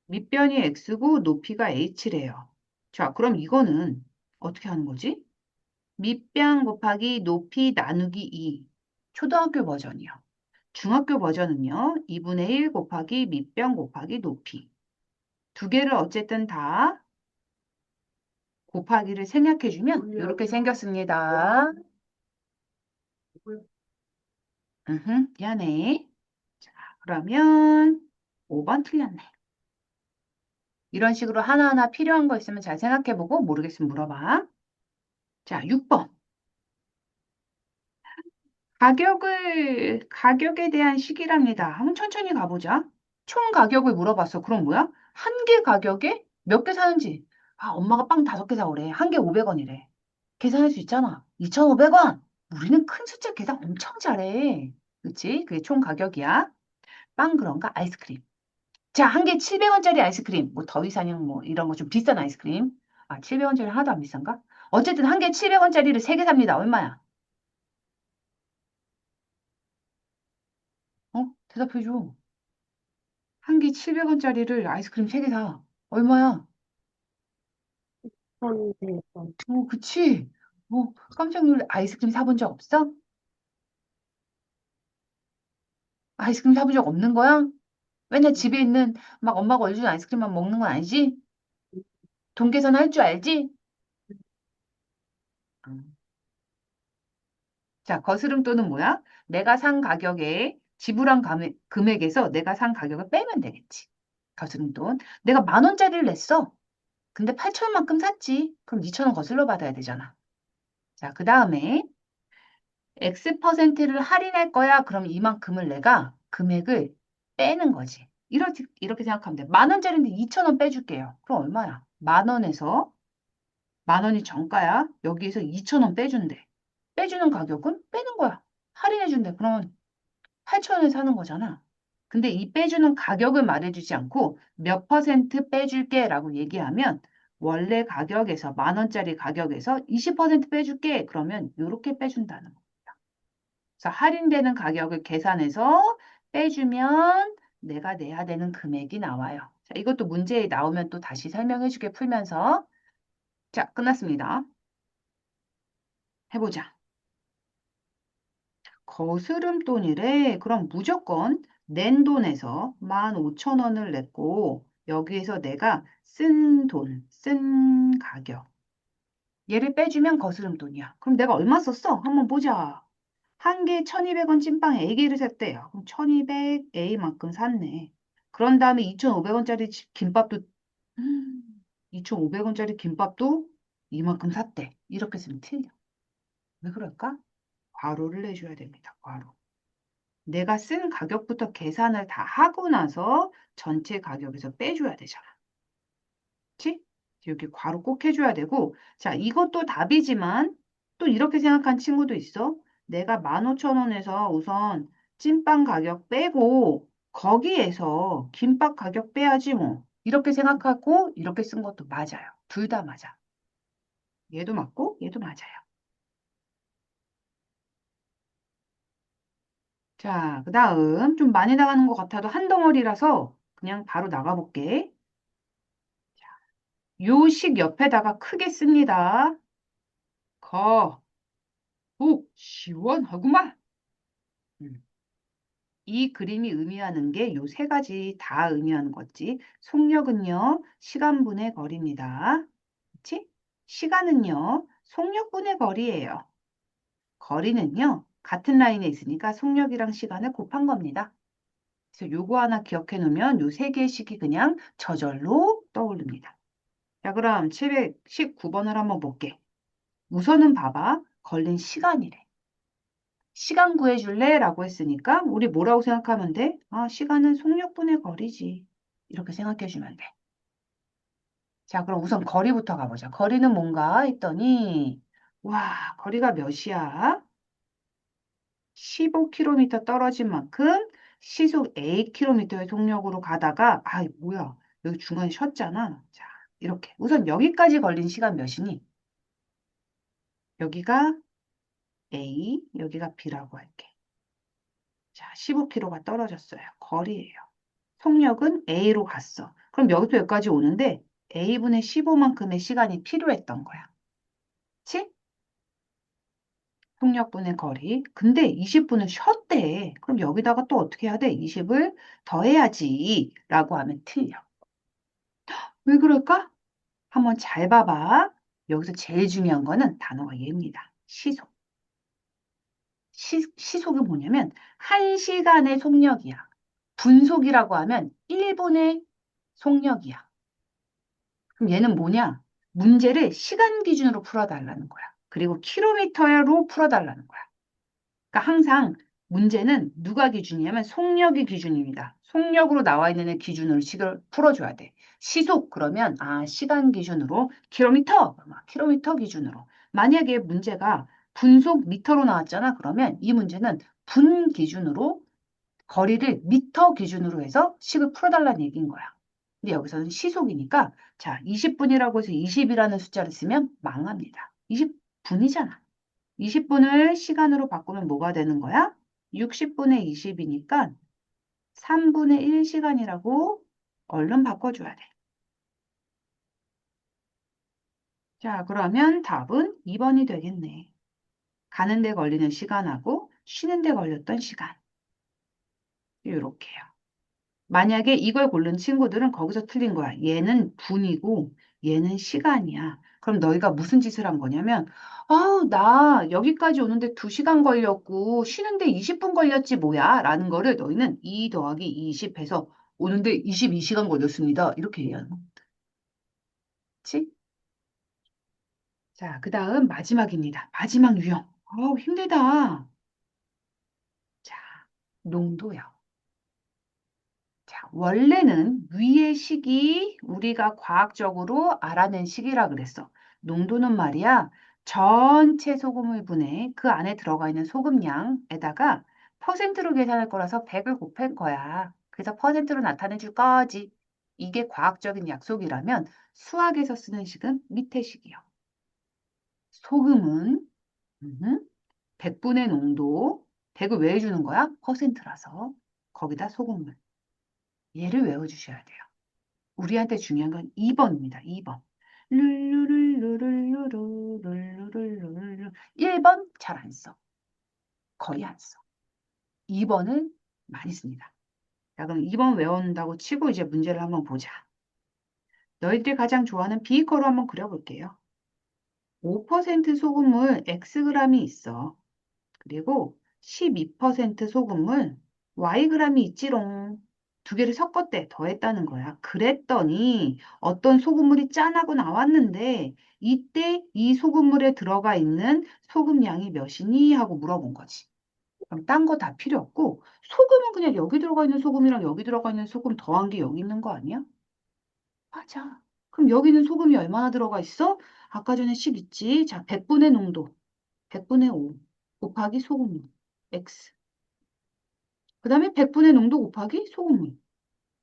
밑변이 x고 높이가 h래요. 자, 그럼 이거는 어떻게 하는 거지? 밑변 곱하기 높이 나누기 2. 초등학교 버전이요. 중학교 버전은요. 2분의 1 곱하기 밑변 곱하기 높이. 두 개를 어쨌든 다 곱하기를 생략해주면 이렇게 생겼습니다. 미안해. 자, 그러면 5번 틀렸네. 이런 식으로 하나하나 필요한 거 있으면 잘 생각해보고 모르겠으면 물어봐. 자, 6번. 가격에 대한 식이랍니다. 한번 천천히 가보자. 총 가격을 물어봤어. 그럼 뭐야? 한 개 가격에 몇 개 사는지. 아, 엄마가 빵 5개 사오래. 한 개 500원이래. 계산할 수 있잖아. 2,500원. 우리는 큰 숫자 계산 엄청 잘해. 그치? 그게 총 가격이야. 빵 그런가? 아이스크림. 자, 한 개 700원짜리 아이스크림. 뭐 더위사냥 뭐 이런 거 좀 비싼 아이스크림. 아, 700원짜리 하나도 안 비싼가? 어쨌든 한 개 700원짜리를 3개 삽니다. 얼마야? 대답해줘. 한 개 700원짜리를 아이스크림 3개 사. 얼마야? 선택권. 그치? 깜짝 놀래. 아이스크림 사본 적 없어? 아이스크림 사본 적 없는 거야? 맨날 집에 있는 막 엄마가 올려준 아이스크림만 먹는 건 아니지? 돈 계산할 줄 알지? 음. 자, 거스름돈은 뭐야? 내가 산 가격에 지불한 금액에서 내가 산 가격을 빼면 되겠지. 거스름돈. 내가 10,000원짜리를 냈어. 근데 8,000원만큼 샀지. 그럼 2,000원 거슬러 받아야 되잖아. 자, 그 다음에 X%를 할인할 거야. 그럼 이만큼을 내가 금액을 빼는 거지. 이렇게 생각하면 돼. 10,000원짜리인데 2,000원 빼줄게요. 그럼 얼마야? 10,000원에서 10,000원이 정가야. 여기에서 2,000원 빼준대. 빼주는 가격은 빼는 거야. 할인해준대. 그러면 8,000원에 사는 거잖아. 근데 이 빼주는 가격을 말해주지 않고 몇 퍼센트 빼줄게 라고 얘기하면 원래 가격에서 10,000원짜리 가격에서 20% 빼줄게. 그러면 이렇게 빼준다는 거. 그래서 할인되는 가격을 계산해서 빼주면 내가 내야 되는 금액이 나와요. 자, 이것도 문제에 나오면 또 다시 설명해주게 풀면서. 자, 끝났습니다. 해보자. 거스름돈이래. 그럼 무조건 낸 돈에서 15,000원을 냈고 여기에서 내가 쓴 가격. 얘를 빼주면 거스름돈이야. 그럼 내가 얼마 썼어? 한번 보자. 한 개 1,200원 찐빵 A개를 샀대요. 그럼 1,200 A만큼 샀네. 그런 다음에 2,500원짜리 김밥도 2,500원짜리 김밥도 이만큼 샀대. 이렇게 쓰면 틀려. 왜 그럴까? 괄호를 내줘야 됩니다. 괄호. 내가 쓴 가격부터 계산을 다 하고 나서 전체 가격에서 빼줘야 되잖아. 그치? 여기 괄호 꼭 해줘야 되고, 자, 이것도 답이지만 또 이렇게 생각한 친구도 있어. 내가 15,000원에서 우선 찐빵 가격 빼고 거기에서 김밥 가격 빼야지 뭐. 이렇게 생각하고 이렇게 쓴 것도 맞아요. 둘 다 맞아. 얘도 맞고 얘도 맞아요. 자, 그 다음 좀 많이 나가는 것 같아도 한 덩어리라서 그냥 바로 나가볼게. 요식 옆에다가 크게 씁니다. 거, 복, 시원하구만. 음. 이 그림이 의미하는 게 요 세 가지 다 의미하는 거지. 속력은요, 시간분의 거리입니다. 그치? 시간은요, 속력분의 거리예요. 거리는요, 같은 라인에 있으니까 속력이랑 시간을 곱한 겁니다. 그래서 요거 하나 기억해 놓으면 요 세 개의 식이 그냥 저절로 떠오릅니다. 자, 그럼 719번을 한번 볼게. 우선은 봐봐. 걸린 시간이래. 시간 구해줄래? 라고 했으니까 우리 뭐라고 생각하면 돼? 아, 시간은 속력분의 거리지. 이렇게 생각해 주면 돼. 자, 그럼 우선 거리부터 가보자. 거리는 뭔가 했더니 와, 거리가 몇이야? 15km 떨어진 만큼 시속 8km의 속력으로 가다가 아, 뭐야? 여기 중간에 쉬었잖아. 자, 이렇게. 우선 여기까지 걸린 시간 몇이니? 여기가 A, 여기가 B라고 할게. 자, 15km가 떨어졌어요. 거리예요. 속력은 A로 갔어. 그럼 여기서 여기까지 오는데 A분의 15만큼의 시간이 필요했던 거야. 그치? 속력분의 거리. 근데 20분을 쉬었대. 그럼 여기다가 또 어떻게 해야 돼? 20을 더해야지. 라고 하면 틀려. 왜 그럴까? 한번 잘 봐봐. 여기서 제일 중요한 거는 단어가 얘입니다. 시속. 시속이 뭐냐면 1시간의 속력이야. 분속이라고 하면 1분의 속력이야. 그럼 얘는 뭐냐? 문제를 시간 기준으로 풀어달라는 거야. 그리고 킬로미터로 풀어달라는 거야. 그러니까 항상 문제는 누가 기준이냐면 속력이 기준입니다. 속력으로 나와 있는 애 기준으로 식을 풀어줘야 돼. 시속 그러면 시간 기준으로 킬로미터 킬로미터 기준으로. 만약에 문제가 분속 미터로 나왔잖아. 그러면 이 문제는 분 기준으로 거리를 미터 기준으로 해서 식을 풀어달라는 얘기인 거야. 근데 여기서는 시속이니까 자 20분이라고 해서 20이라는 숫자를 쓰면 망합니다. 20분이잖아. 20분을 시간으로 바꾸면 뭐가 되는 거야? 60분의 20이니까 3분의 1시간이라고 얼른 바꿔줘야 돼. 자, 그러면 답은 2번이 되겠네. 가는 데 걸리는 시간하고 쉬는 데 걸렸던 시간. 이렇게요. 만약에 이걸 고른 친구들은 거기서 틀린 거야. 얘는 분이고 얘는 시간이야. 그럼 너희가 무슨 짓을 한 거냐면, 나 여기까지 오는데 2시간 걸렸고 쉬는데 20분 걸렸지 뭐야? 라는 거를 너희는 2 더하기 20 해서 오는데 22시간 걸렸습니다. 이렇게 얘기하는 거. 그치? 자, 그 다음 마지막입니다. 마지막 유형. 힘들다. 자, 농도요. 자, 원래는 위의 식이 우리가 과학적으로 알아낸 식이라 그랬어. 농도는 말이야. 전체 소금을 분해 그 안에 들어가 있는 소금량에다가 퍼센트로 계산할 거라서 100을 곱한 거야. 그래서 퍼센트로 나타내 줄 거지. 이게 과학적인 약속이라면 수학에서 쓰는 식은 밑에 식이요. 소금은 100분의 농도, 100을 왜 해주는 거야? 퍼센트라서. 거기다 소금물. 얘를 외워주셔야 돼요. 우리한테 중요한 건 2번입니다. 2번. 룰루룰루룰루룰루룰루룰루. 1번 잘 안 써. 거의 안 써. 2번은 많이 씁니다. 자, 그럼 2번 외운다고 치고 이제 문제를 한번 보자. 너희들이 가장 좋아하는 비거로 한번 그려볼게요. 5% 소금물 Xg이 있어. 그리고 12% 소금물 Yg이 있지롱. 두 개를 섞었대, 더했다는 거야. 그랬더니 어떤 소금물이 짠하고 나왔는데 이때 이 소금물에 들어가 있는 소금량이 몇이니? 하고 물어본 거지. 그럼 딴 거 다 필요 없고 소금은 그냥 여기 들어가 있는 소금이랑 여기 들어가 있는 소금 더한 게 여기 있는 거 아니야? 맞아. 그럼 여기는 소금이 얼마나 들어가 있어? 아까 전에 10 있지? 자, 100분의 농도. 100분의 5 곱하기 소금물. X. 그 다음에 100분의 농도 곱하기 소금물.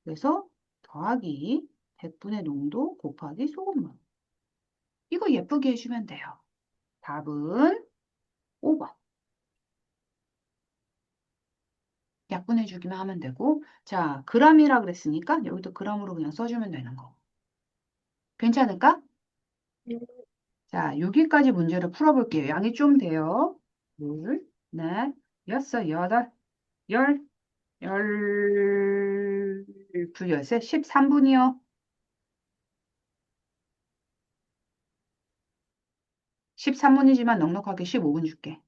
그래서 더하기 100분의 농도 곱하기 소금물. 이거 예쁘게 해주면 돼요. 답은 5번. 약분해주기만 하면 되고. 자, g이라 그랬으니까 여기도 g으로 그냥 써주면 되는 거. 괜찮을까? 자, 여기까지 문제를 풀어볼게요. 양이 좀 돼요. 둘, 넷, 여섯, 여덟, 열, 열두, 열셋, 13분이요. 13분이지만 넉넉하게 15분 줄게.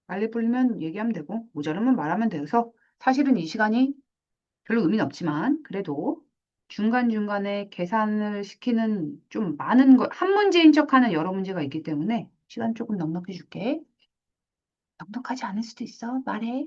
빨리 풀리면 얘기하면 되고, 모자르면 말하면 돼서 사실은 이 시간이 별로 의미는 없지만, 그래도 중간중간에 계산을 시키는 좀 많은 거, 한 문제인 척하는 여러 문제가 있기 때문에 시간 조금 넉넉히 줄게. 넉넉하지 않을 수도 있어. 말해.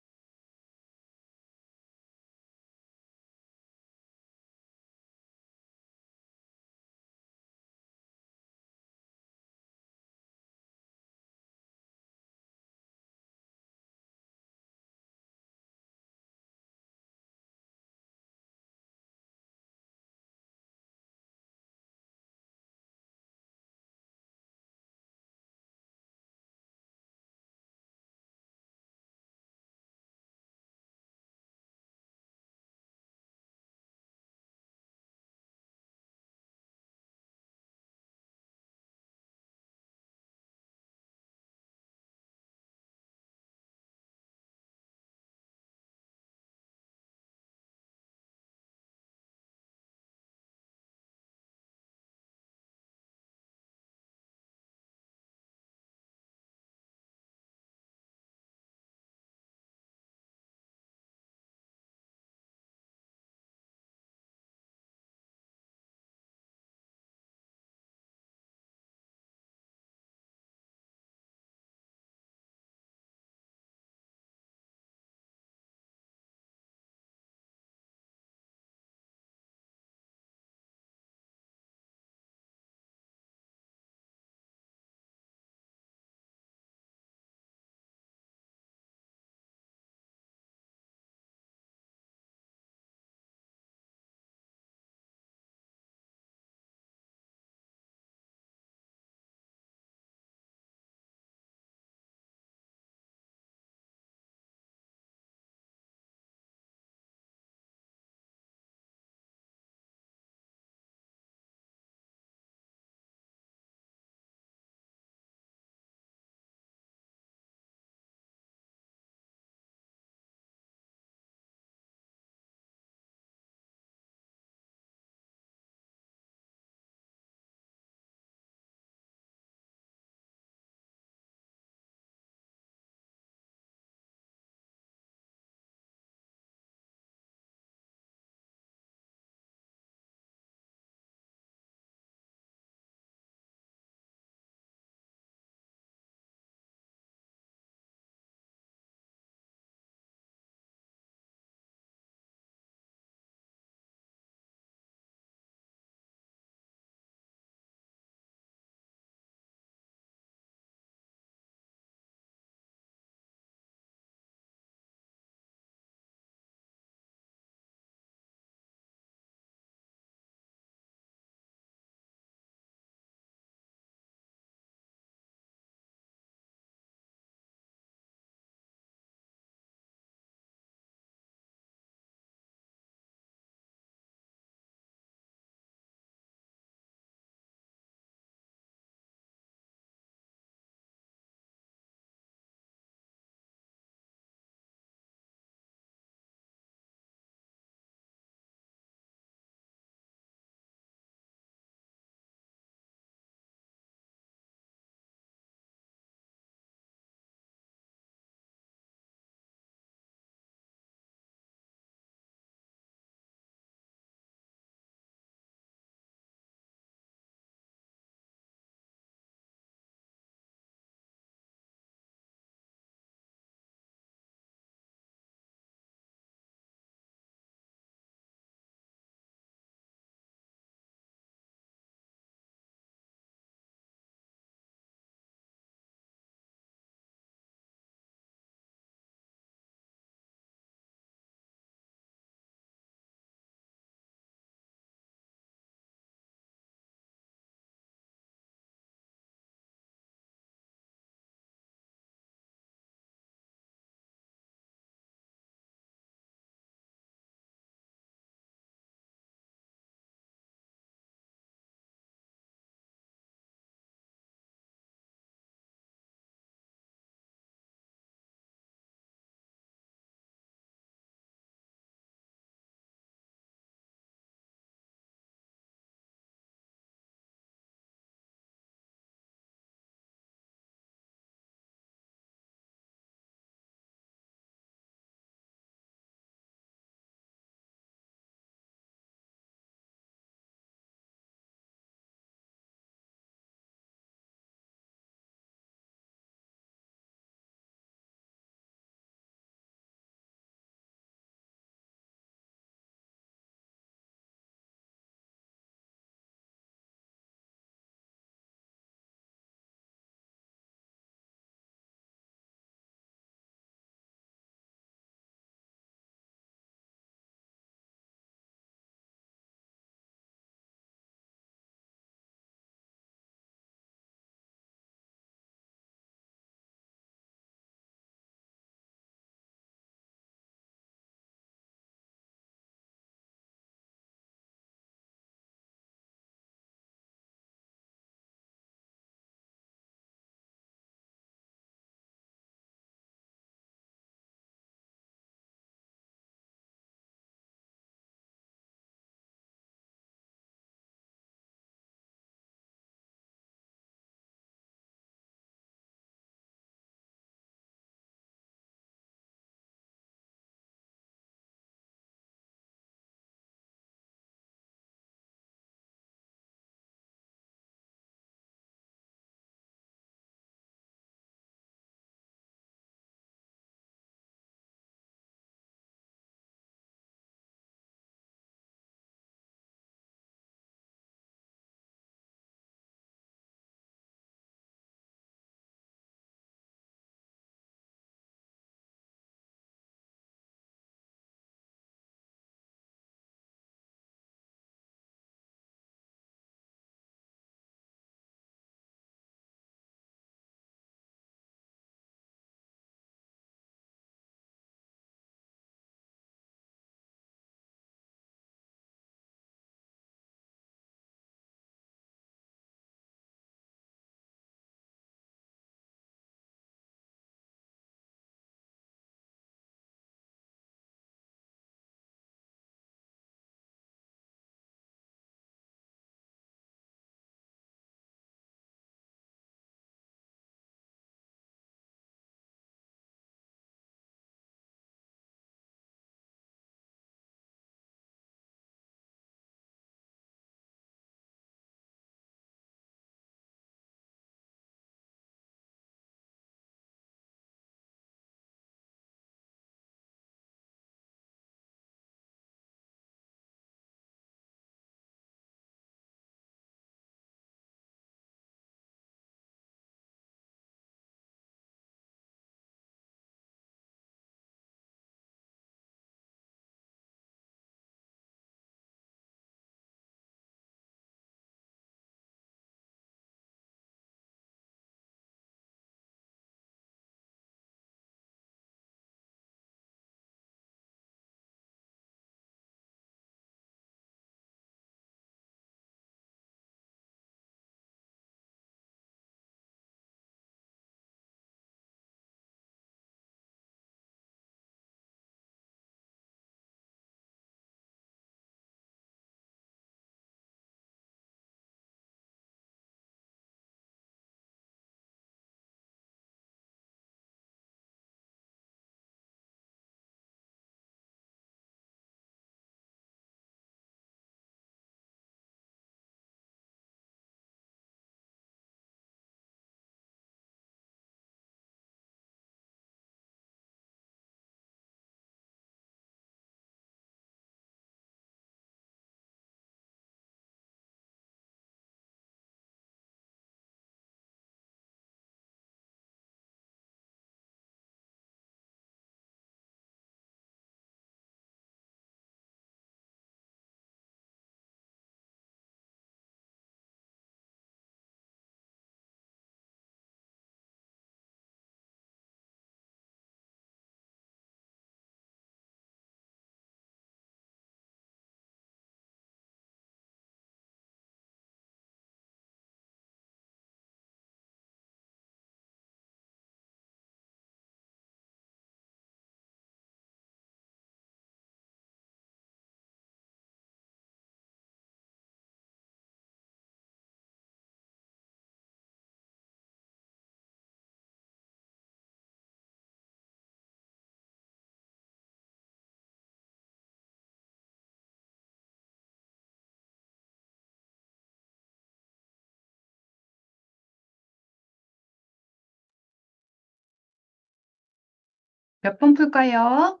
몇 번 풀까요?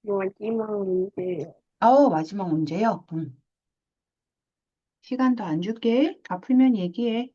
마지막 문제요. 마지막 문제요. 시간 더 안 줄게. 다 풀면 얘기해.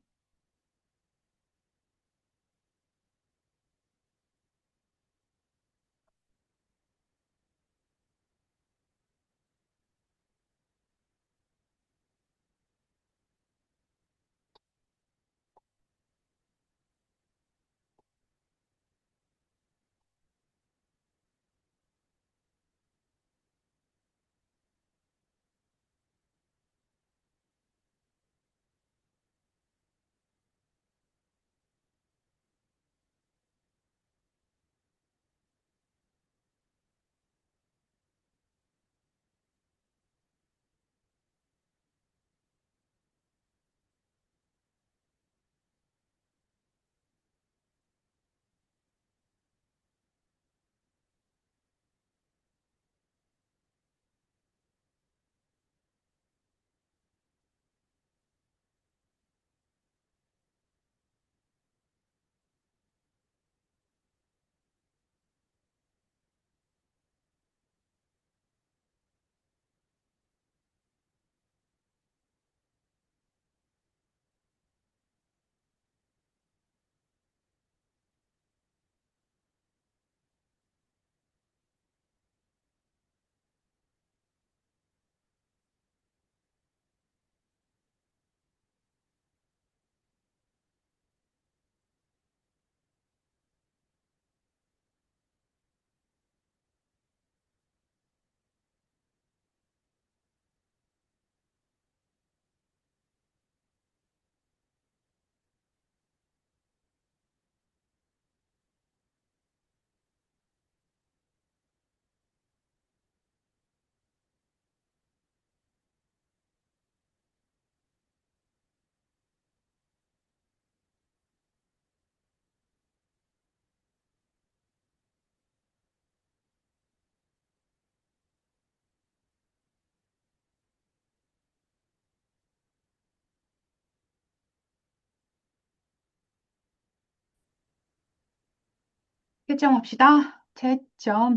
채점합시다.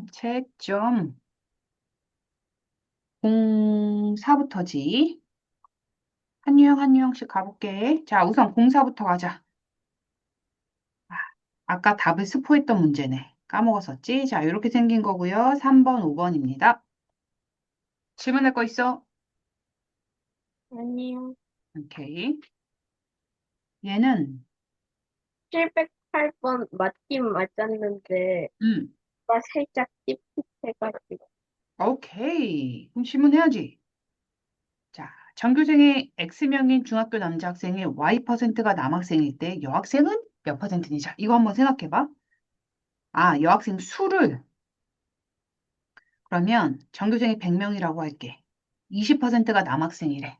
채점. 04부터지. 한 유형 한 유형씩 가볼게. 자, 우선 04부터 가자. 아, 아까 답을 스포했던 문제네. 까먹었었지? 자, 이렇게 생긴 거고요. 3번, 5번입니다. 질문할 거 있어? 아니요. 오케이. 얘는, 708번 맞긴 맞았는데, 음, 가 살짝 찝찝해가지고. 오케이. 그럼 질문해야지. 자, 전교생의 X명인 중학교 남자 학생의 Y%가 남학생일 때 여학생은 몇 퍼센트니? 자, 이거 한번 생각해봐. 여학생 수를, 그러면 전교생이 100명이라고 할게. 20%가 남학생이래.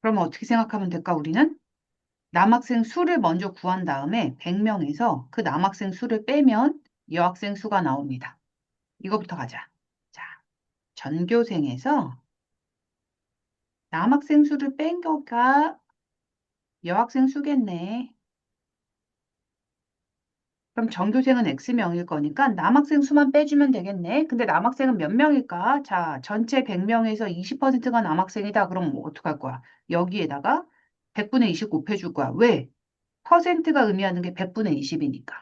그러면 어떻게 생각하면 될까, 우리는? 남학생 수를 먼저 구한 다음에 100명에서 그 남학생 수를 빼면 여학생 수가 나옵니다. 이거부터 가자. 자, 전교생에서 남학생 수를 뺀 거가 여학생 수겠네. 그럼 전교생은 X명일 거니까 남학생 수만 빼주면 되겠네. 근데 남학생은 몇 명일까? 자, 전체 100명에서 20%가 남학생이다. 그럼 뭐 어떡할 거야? 여기에다가 100분의 20 곱해줄 거야. 왜? 퍼센트가 의미하는 게 100분의 20이니까.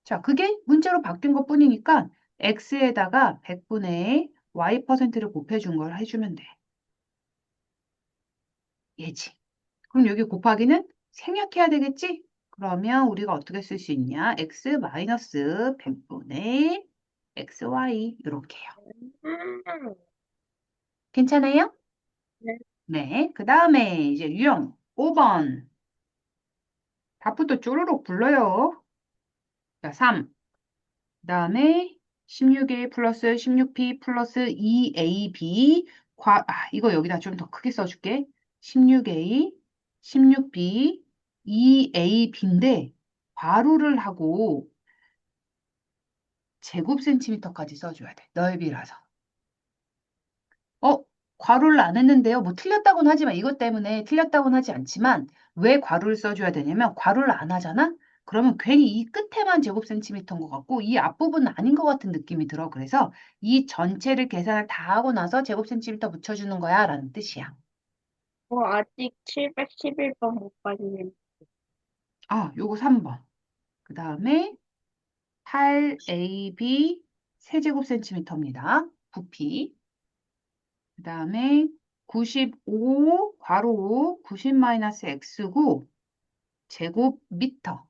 자, 그게 문자로 바뀐 것뿐이니까 X에다가 100분의 Y%를 곱해준 걸 해주면 돼. 얘지. 그럼 여기 곱하기는 생략해야 되겠지? 그러면 우리가 어떻게 쓸 수 있냐? X 마이너스 100분의 XY 이렇게요. 음, 괜찮아요? 네. 네. 그 다음에 이제 유형 5번. 답부터 쪼르륵 불러요. 자, 3. 그다음에 16A 플러스 16B 플러스 2AB 이거 여기다 좀 더 크게 써줄게. 16A, 16B, 2AB인데 괄호를 하고 제곱 센티미터까지 써줘야 돼. 넓이라서. 어, 괄호를 안 했는데요. 뭐 틀렸다고는 하지만 이것 때문에 틀렸다고는 하지 않지만 왜 괄호를 써줘야 되냐면 괄호를 안 하잖아? 그러면 괜히 이 끝에만 제곱 센티미터인 것 같고 이 앞부분은 아닌 것 같은 느낌이 들어. 그래서 이 전체를 계산을 다 하고 나서 제곱 센티미터 붙여주는 거야 라는 뜻이야. 아직 711번 못 봤는데. 아, 요거 3번. 그 다음에 8AB 세제곱 센티미터입니다. 부피. 그 다음에 95 괄호 5 90 마이너스 X구 제곱미터.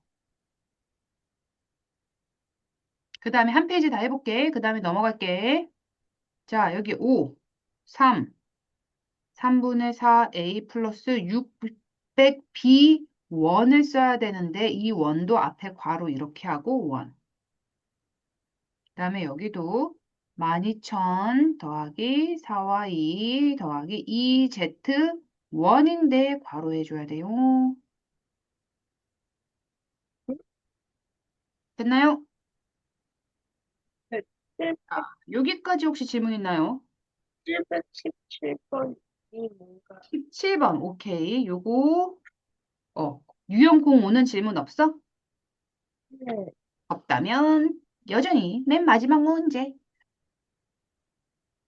그 다음에 한 페이지 다 해볼게. 그 다음에 넘어갈게. 자, 여기 5, 3, 3분의 4A 플러스 600B 원을 써야 되는데 이 원도 앞에 괄호 이렇게 하고 원. 그 다음에 여기도 12,000 더하기 4와 2 더하기 2Z 원인데 괄호 해줘야 돼요. 됐나요? 아, 여기까지 혹시 질문 있나요? 717번이 뭔가. 17번, 오케이. 요거, 유형공 오는 질문 없어? 네. 없다면 여전히 맨 마지막 문제.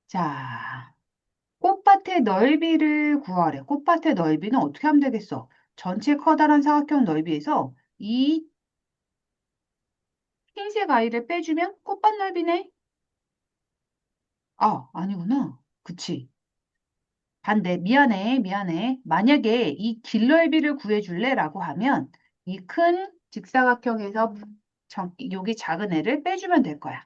자, 꽃밭의 넓이를 구하래. 꽃밭의 넓이는 어떻게 하면 되겠어? 전체 커다란 사각형 넓이에서 이 흰색 아이를 빼주면 꽃밭 넓이네. 아, 아니구나. 그치. 반대. 미안해, 미안해. 만약에 이 길 넓이를 구해줄래? 라고 하면 이 큰 직사각형에서 여기 작은 애를 빼주면 될 거야.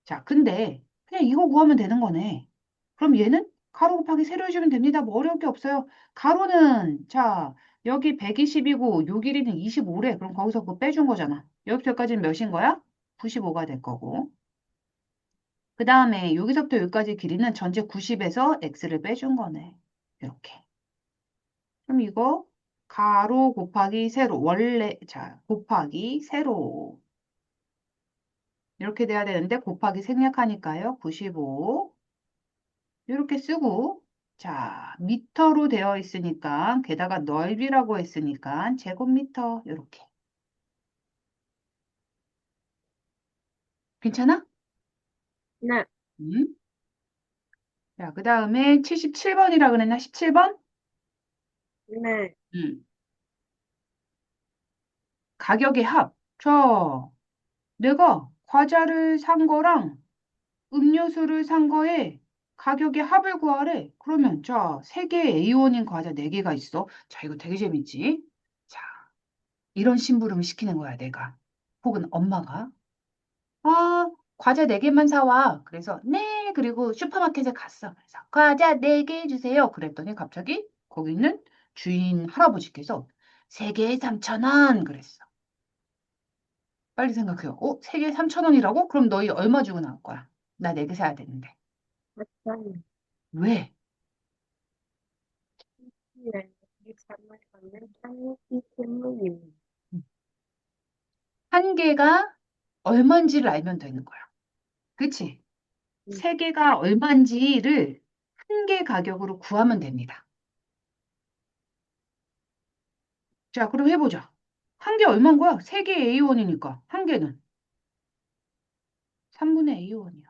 자, 근데 그냥 이거 구하면 되는 거네. 그럼 얘는 가로 곱하기 세로 해주면 됩니다. 뭐 어려울 게 없어요. 가로는 자 여기 120이고 요 길이는 25래. 그럼 거기서 그거 빼준 거잖아. 여기서까지는 몇인 거야? 95가 될 거고. 그 다음에 여기서부터 여기까지 길이는 전체 90에서 x를 빼준 거네. 이렇게. 그럼 이거 가로 곱하기 세로 원래 자 곱하기 세로 이렇게 돼야 되는데 곱하기 생략하니까요. 95 이렇게 쓰고 자 미터로 되어 있으니까 게다가 넓이라고 했으니까 제곱미터 이렇게 괜찮아? 네. 음. 자, 그 다음에 77번이라 그랬나? 17번? 네. 가격의 합. 자, 내가 과자를 산 거랑 음료수를 산 거에 가격의 합을 구하래. 그러면 자, 3개 A1인 과자 4개가 있어. 자, 이거 되게 재밌지? 자, 이런 심부름을 시키는 거야, 내가. 혹은 엄마가. 아, 과자 4개만 사와. 그래서, 네. 그리고 슈퍼마켓에 갔어. 그래서, 과자 4개 주세요. 그랬더니 갑자기 거기 있는 주인 할아버지께서 3개에 3,000원. 그랬어. 빨리 생각해요. 3개에 3,000원이라고? 그럼 너희 얼마 주고 나올 거야? 나 4개 사야 되는데. 맞아요. 왜? 네. 이 삶을 걷는 창의기 때문입니다. 한 개가 얼마인지를 알면 되는 거야. 그치? 음, 3개가 얼마인지를 한 개 가격으로 구하면 됩니다. 자, 그럼 해보자. 한 개 얼마인 거야? 3개 A1이니까. 한 개는 3분의 A1이야.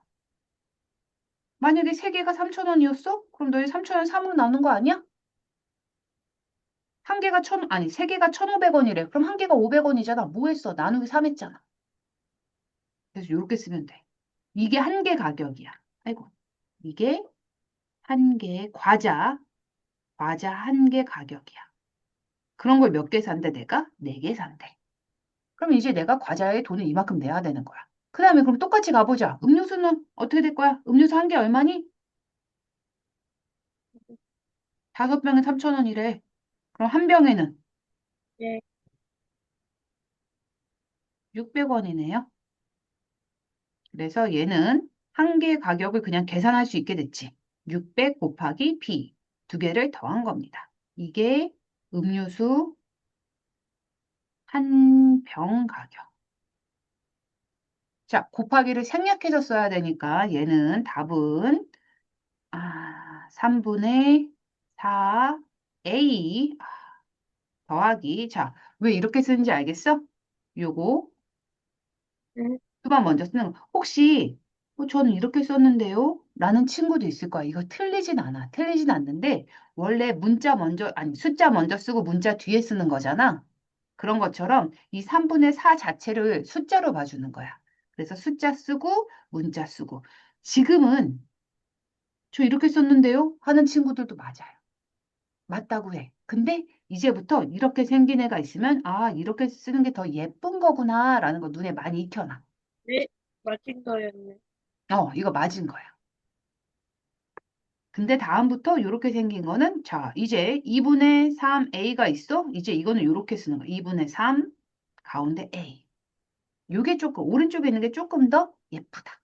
만약에 3개가 3,000원이었어? 그럼 너희 3,000원 3으로 나누는 거 아니야? 한 개가 아니, 3개가 1,500원이래. 그럼 한 개가 500원이잖아. 뭐 했어? 나누기 3 했잖아. 그래서 이렇게 쓰면 돼. 이게 한 개 가격이야. 아이고. 이게 한 개의 과자 한 개 가격이야. 그런 걸 몇 개 산대, 내가? 4개 산대. 그럼 이제 내가 과자에 돈을 이만큼 내야 되는 거야. 그 다음에 그럼 똑같이 가보자. 음료수는 어떻게 될 거야? 음료수 한 개 얼마니? 5병에 3,000원이래. 그럼 한 병에는 네. 600원이네요. 그래서 얘는 한 개 가격을 그냥 계산할 수 있게 됐지. 600 곱하기 B 두 개를 더한 겁니다. 이게 음료수 한 병 가격. 자, 곱하기를 생략해서 써야 되니까 얘는 답은 3분의 4A 더하기 자, 왜 이렇게 쓰는지 알겠어? 요거 응? 수가 먼저 쓰는 거. 혹시 저는 이렇게 썼는데요? 라는 친구도 있을 거야. 이거 틀리진 않아. 틀리진 않는데 원래 문자 먼저 아니 숫자 먼저 쓰고 문자 뒤에 쓰는 거잖아. 그런 것처럼 이 3분의 4 자체를 숫자로 봐주는 거야. 그래서 숫자 쓰고 문자 쓰고 지금은 저 이렇게 썼는데요? 하는 친구들도 맞아요. 맞다고 해. 근데 이제부터 이렇게 생긴 애가 있으면 아, 이렇게 쓰는 게 더 예쁜 거구나라는 거 눈에 많이 익혀놔. 네, 맞은 거였네. 이거 맞은 거야. 근데 다음부터 이렇게 생긴 거는 자, 이제 2분의 3a가 있어? 이제 이거는 이렇게 쓰는 거야. 2분의 3 가운데 a. 요게 조금 오른쪽에 있는 게 조금 더 예쁘다.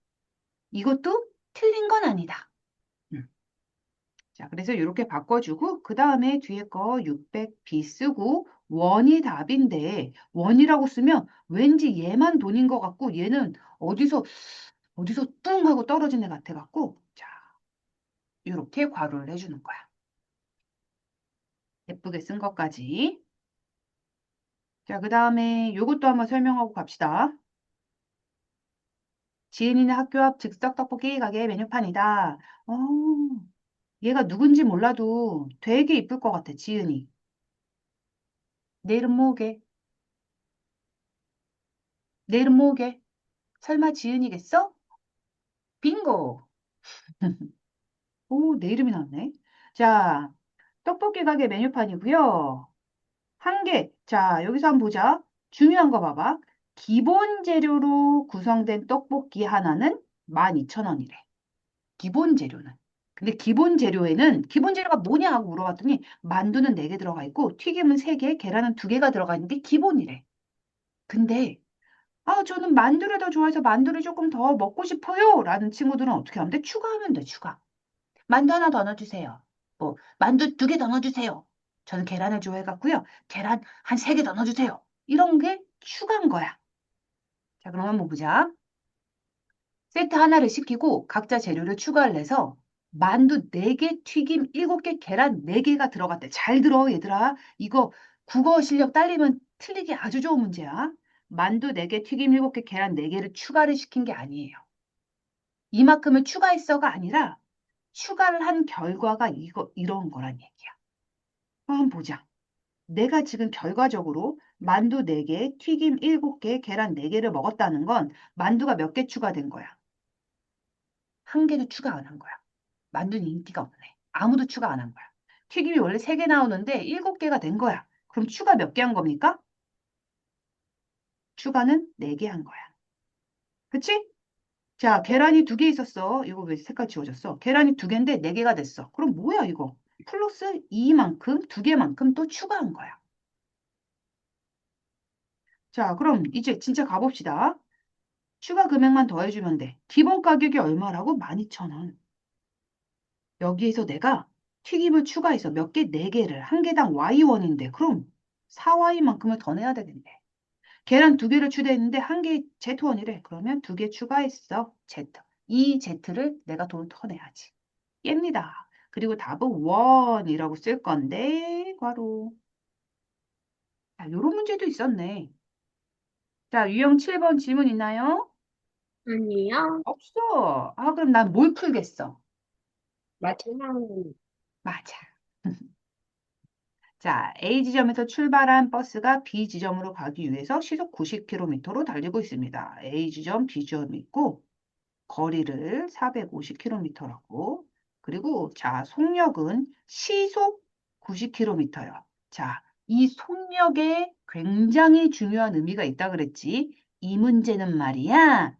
이것도 틀린 건 아니다. 음. 자, 그래서 이렇게 바꿔주고 그 다음에 뒤에 거 600b 쓰고 원이 답인데 원이라고 쓰면 왠지 얘만 돈인 것 같고 얘는 어디서 뚱 하고 떨어진 애 같아 갖고 자, 이렇게 괄호를 해주는 거야. 예쁘게 쓴 것까지. 자, 그 다음에 요것도 한번 설명하고 갑시다. 지은이는 학교 앞 즉석 떡볶이 가게 메뉴판이다. 어, 얘가 누군지 몰라도 되게 이쁠 것 같아, 지은이. 내 이름 뭐게? 내 이름 뭐게? 설마 지은이겠어? 빙고! 오, 내 이름이 나왔네. 자, 떡볶이 가게 메뉴판이고요. 한 개. 자, 여기서 한번 보자. 중요한 거 봐봐. 기본 재료로 구성된 떡볶이 하나는 12,000원이래. 기본 재료는. 근데 기본 재료에는 기본 재료가 뭐냐 하고 물어봤더니 만두는 4개 들어가 있고 튀김은 3개, 계란은 2개가 들어가 있는 게 기본이래. 근데 저는 만두를 더 좋아해서 만두를 조금 더 먹고 싶어요. 라는 친구들은 어떻게 하면 돼? 추가하면 돼, 추가. 만두 하나 더 넣어주세요. 뭐, 만두 2개 더 넣어주세요. 저는 계란을 좋아해갖고요. 계란 한 3개 더 넣어주세요. 이런 게 추가인 거야. 자, 그럼 한번 보자. 세트 하나를 시키고 각자 재료를 추가를 해서 만두 4개, 튀김 7개, 계란 4개가 들어갔대. 잘 들어, 얘들아. 이거 국어 실력 딸리면 틀리기 아주 좋은 문제야. 만두 4개, 튀김 7개, 계란 4개를 추가를 시킨 게 아니에요. 이만큼을 추가했어가 아니라 추가를 한 결과가 이런 거란 얘기야. 한번 보자. 내가 지금 결과적으로 만두 4개, 튀김 7개, 계란 4개를 먹었다는 건 만두가 몇 개 추가된 거야? 한 개도 추가 안 한 거야. 만두는 인기가 없네. 아무도 추가 안 한 거야. 튀김이 원래 3개 나오는데 7개가 된 거야. 그럼 추가 몇 개 한 겁니까? 추가는 4개 한 거야. 그치? 자, 계란이 2개 있었어. 이거 왜 색깔 지워졌어? 계란이 2개인데 4개가 됐어. 그럼 뭐야, 이거? 플러스 2만큼, 2개만큼 또 추가한 거야. 자, 그럼 이제 진짜 가봅시다. 추가 금액만 더해주면 돼. 기본 가격이 얼마라고? 12,000원. 여기에서 내가 튀김을 추가해서 몇 개? 4개를. 한 개당 Y원인데 그럼 4Y만큼을 더 내야 되겠네. 계란 2개를 추가했는데 한 개 Z원이래. 그러면 2개 추가했어. Z. 이 Z를 내가 돈 더 내야지. 깹니다. 그리고 답은 원이라고 쓸 건데 괄호. 자, 요런 문제도 있었네. 자, 유형 7번 질문 있나요? 아니요. 없어. 그럼 난 뭘 풀겠어? 마지막, 맞아. 자, A 지점에서 출발한 버스가 B 지점으로 가기 위해서 시속 90km로 달리고 있습니다. A 지점, B 지점이 있고 거리를 450km라고. 그리고 자, 속력은 시속 90km요. 자, 이 속력에 굉장히 중요한 의미가 있다 그랬지. 이 문제는 말이야.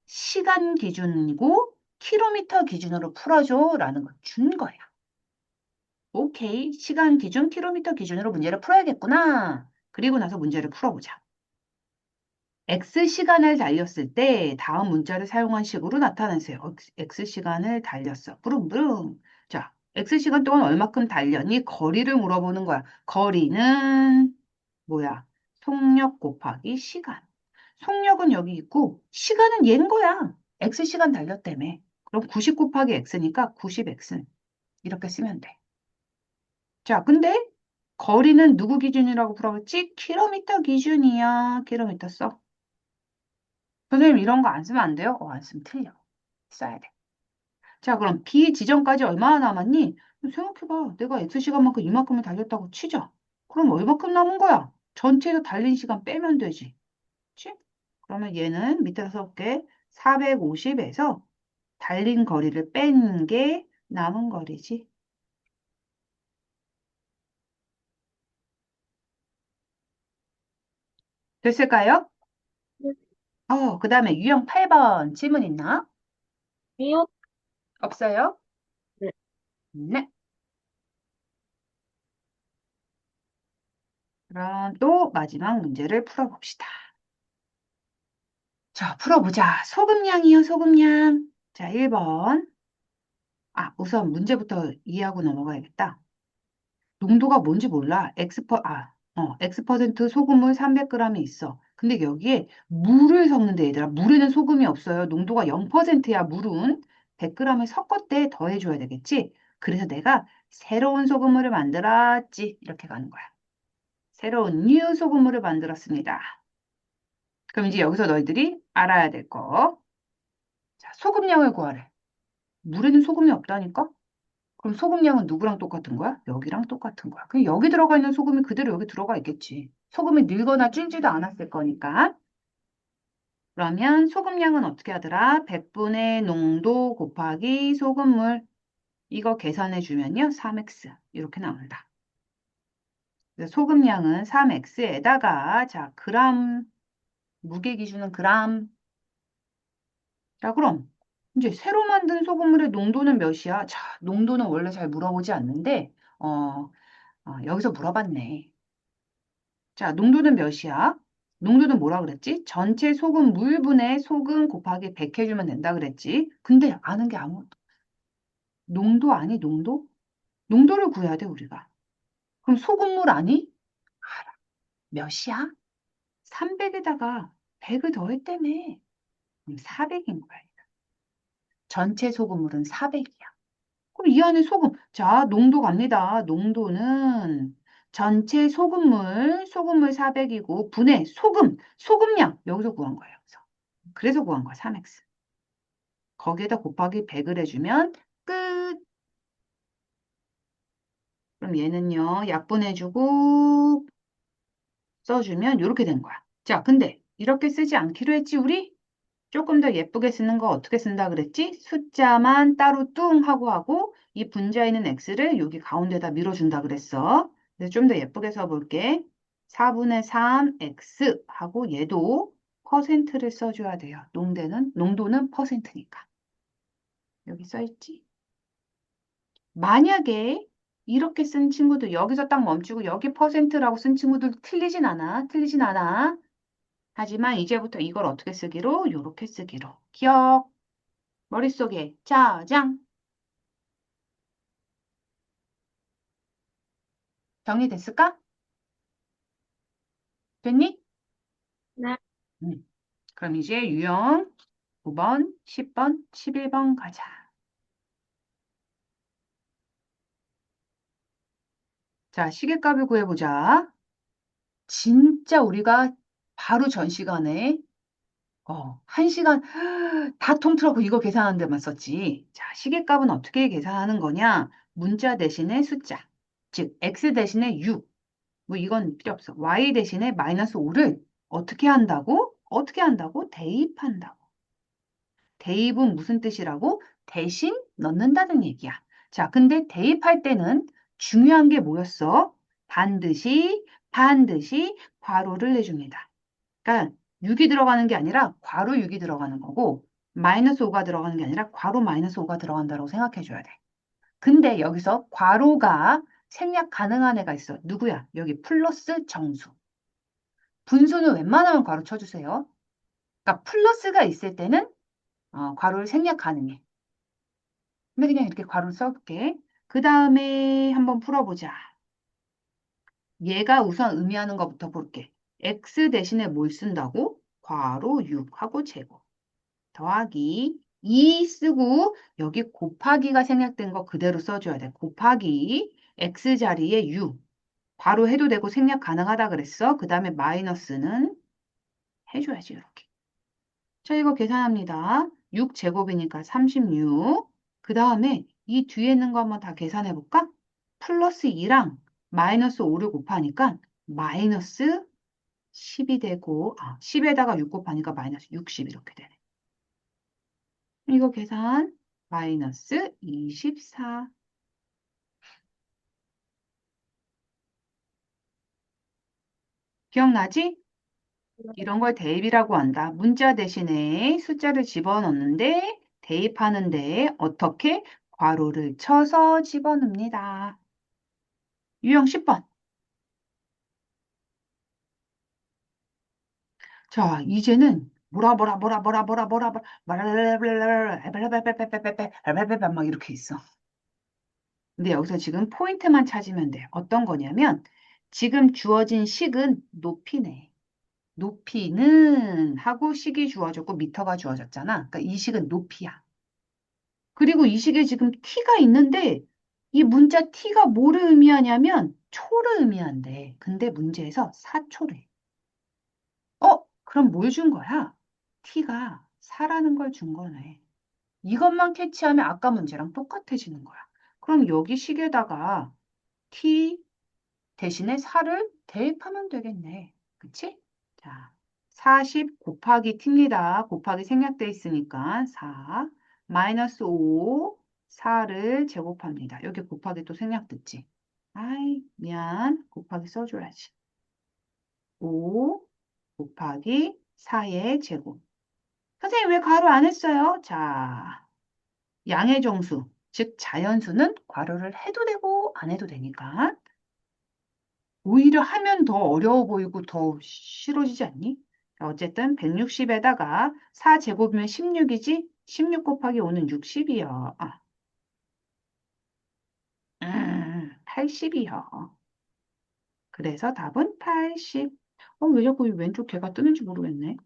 시간 기준이고 킬로미터 기준으로 풀어줘 라는 걸 준 거야. 오케이. 시간 기준, 킬로미터 기준으로 문제를 풀어야겠구나. 그리고 나서 문제를 풀어보자. X 시간을 달렸을 때 다음 문자를 사용한 식으로 나타내세요. X 시간을 달렸어. 부릉부릉. 자, X 시간 동안 얼마큼 달렸니? 거리를 물어보는 거야. 거리는 뭐야? 속력 곱하기 시간. 속력은 여기 있고 시간은 얘인 거야. X 시간 달렸다며. 그럼 90 곱하기 X니까 90X. 이렇게 쓰면 돼. 자, 근데 거리는 누구 기준이라고 풀어봤지? 킬로미터 기준이야. 킬로미터 써. 선생님 이런 거 안 쓰면 안 돼요? 안 쓰면 틀려. 써야 돼. 자, 그럼 B 지점까지 얼마나 남았니? 생각해봐. 내가 X 시간만큼 이만큼을 달렸다고 치자. 그럼 얼마큼 남은 거야? 전체에서 달린 시간 빼면 되지. 그치? 그러면 얘는 밑에서 써볼게. 450에서 달린 거리를 뺀 게 남은 거리지. 됐을까요? 네. 그 다음에 유형 8번 질문 있나? 미역. 없어요? 네. 네. 그럼 또 마지막 문제를 풀어봅시다. 자, 풀어보자. 소금량이요, 소금량. 자, 1번. 우선 문제부터 이해하고 넘어가야겠다. 농도가 뭔지 몰라. X% 소금물 300g이 있어. 근데 여기에 물을 섞는데 얘들아. 물에는 소금이 없어요. 농도가 0%야, 물은. 100g을 섞었대 더해줘야 되겠지? 그래서 내가 새로운 소금물을 만들었지. 이렇게 가는 거야. 새로운 뉴 소금물을 만들었습니다. 그럼 이제 여기서 너희들이 알아야 될 거. 자, 소금량을 구하래. 물에는 소금이 없다니까? 그럼 소금량은 누구랑 똑같은 거야? 여기랑 똑같은 거야. 그럼 여기 들어가 있는 소금이 그대로 여기 들어가 있겠지. 소금이 늘거나 줄지도 않았을 거니까. 그러면 소금량은 어떻게 하더라? 100분의 농도 곱하기 소금물. 이거 계산해 주면요. 3x. 이렇게 나온다. 그래서 소금량은 3x에다가 자, 그람, 무게 기준은 그람. 자, 그럼 이제 새로 만든 소금물의 농도는 몇이야? 자, 농도는 원래 잘 물어보지 않는데 여기서 물어봤네. 자, 농도는 몇이야? 농도는 뭐라 그랬지? 전체 소금 물분의 소금 곱하기 100 해주면 된다 그랬지. 근데 아는 게 아무것도. 농도 아니, 농도? 농도를 구해야 돼, 우리가. 그럼 소금물 아니? 알아. 몇이야? 300에다가 100을 더했다며. 그럼 400인 거야. 전체 소금물은 400이야. 그럼 이 안에 소금. 자, 농도 갑니다. 농도는 전체 소금물 400이고, 분의 소금량. 여기서 구한 거예요. 그래서 구한 거야, 3x. 거기에다 곱하기 100을 해주면 끝. 그럼 얘는요, 약분해주고 써주면 이렇게 된 거야. 자, 근데 이렇게 쓰지 않기로 했지, 우리? 조금 더 예쁘게 쓰는 거 어떻게 쓴다 그랬지? 숫자만 따로 뚱 하고 이 분자에 있는 x를 여기 가운데다 밀어준다 그랬어. 그래서 좀 더 예쁘게 써볼게. 4분의 3x 하고 얘도 퍼센트를 써줘야 돼요. 농도는 퍼센트니까. 여기 써있지? 만약에 이렇게 쓴 친구들 여기서 딱 멈추고 여기 퍼센트라고 쓴 친구들 틀리진 않아. 틀리진 않아. 하지만 이제부터 이걸 어떻게 쓰기로? 요렇게 쓰기로. 기억. 머릿속에 저장. 정리됐을까? 됐니? 네. 음. 그럼 이제 유형 9번, 10번, 11번 가자. 자, 시계값을 구해보자. 진짜 우리가 바로 전 시간에 1시간 다 통틀어서 이거 계산하는 데만 썼지. 자, 시계값은 어떻게 계산하는 거냐? 문자 대신에 숫자. 즉, x 대신에 6. 뭐 이건 필요 없어. y 대신에 마이너스 5를 어떻게 한다고? 어떻게 한다고? 대입한다고. 대입은 무슨 뜻이라고? 대신 넣는다는 얘기야. 자, 근데 대입할 때는 중요한 게 뭐였어? 반드시 괄호를 내줍니다. 그러니까 6이 들어가는 게 아니라 괄호 6이 들어가는 거고 마이너스 5가 들어가는 게 아니라 괄호 마이너스 5가 들어간다고 생각해 줘야 돼. 근데 여기서 괄호가 생략 가능한 애가 있어. 누구야? 여기 플러스 정수. 분수는 웬만하면 괄호 쳐주세요. 그러니까 플러스가 있을 때는 괄호를 생략 가능해. 근데 그냥 이렇게 괄호를 써볼게. 그 다음에 한번 풀어보자. 얘가 우선 의미하는 것부터 볼게. x 대신에 뭘 쓴다고? 괄호 6하고 제곱. 더하기 2 쓰고 여기 곱하기가 생략된 거 그대로 써줘야 돼. 곱하기 x 자리에 6. 바로 해도 되고 생략 가능하다 그랬어. 그 다음에 마이너스는 해줘야지, 이렇게. 자, 이거 계산합니다. 6제곱이니까 36. 그 다음에 이 뒤에 있는 거 한번 다 계산해 볼까? 플러스 2랑 마이너스 5를 곱하니까 마이너스 10이 되고, 10에다가 6 곱하니까 마이너스 60 이렇게 되네. 이거 계산 마이너스 24. 기억나지? 이런 걸 대입이라고 한다. 문자 대신에 숫자를 집어넣는데 대입하는데 어떻게? 괄호를 쳐서 집어넣습니다. 유형 10번. 자, 이제는 막 이렇게 있어. 근데 여기서 지금 포인트만 찾으면 돼. 어떤 거냐면 지금 주어진 식은 높이네. 높이는 하고 식이 주어졌고 미터가 주어졌잖아. 그러니까 이 식은 높이야. 그리고 이 식에 지금 t가 있는데 이 문자 t가 뭐를 의미하냐면 초를 의미한대. 근데 문제에서 4초래. 그럼 뭘 준 거야? t가 4라는 걸 준 거네. 이것만 캐치하면 아까 문제랑 똑같아지는 거야. 그럼 여기 식에다가 t 대신에 4를 대입하면 되겠네. 그치? 자, 40 곱하기 t입니다. 곱하기 생략돼 있으니까 4 마이너스 5 4를 제곱합니다. 여기 곱하기 또 생략됐지? 아이, 미안. 곱하기 써줘야지. 5 곱하기 4의 제곱. 선생님 왜 괄호 안 했어요? 자, 양의 정수, 즉 자연수는 괄호를 해도 되고 안 해도 되니까 오히려 하면 더 어려워 보이고 더 싫어지지 않니? 자, 어쨌든 160에다가 4제곱이면 16이지? 16 곱하기 5는 60이요. 80이요. 그래서 답은 80. 왜 자꾸 이 왼쪽 개가 뜨는지 모르겠네.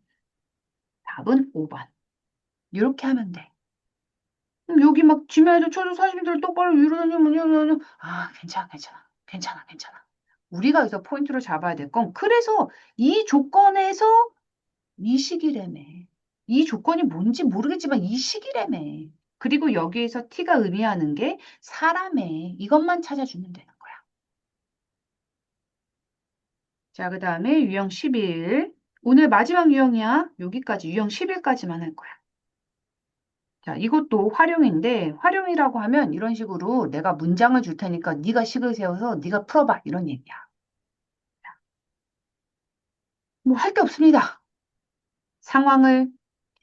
답은 5번. 이렇게 하면 돼. 그럼 여기 막 지면에도 쳐줘 40m 똑바로 위로 다니면 괜찮아, 괜찮아. 괜찮아, 괜찮아. 우리가 여기서 포인트를 잡아야 될 건 그래서 이 조건에서 이 시기라며. 이 조건이 뭔지 모르겠지만 이 시기라며. 그리고 여기에서 t가 의미하는 게 사람의 이것만 찾아주면 되는 거야. 자, 그 다음에 유형 11. 오늘 마지막 유형이야. 여기까지 유형 11까지만 할 거야. 자, 이것도 활용인데 활용이라고 하면 이런 식으로 내가 문장을 줄 테니까 네가 식을 세워서 네가 풀어봐 이런 얘기야. 뭐 할 게 없습니다. 상황을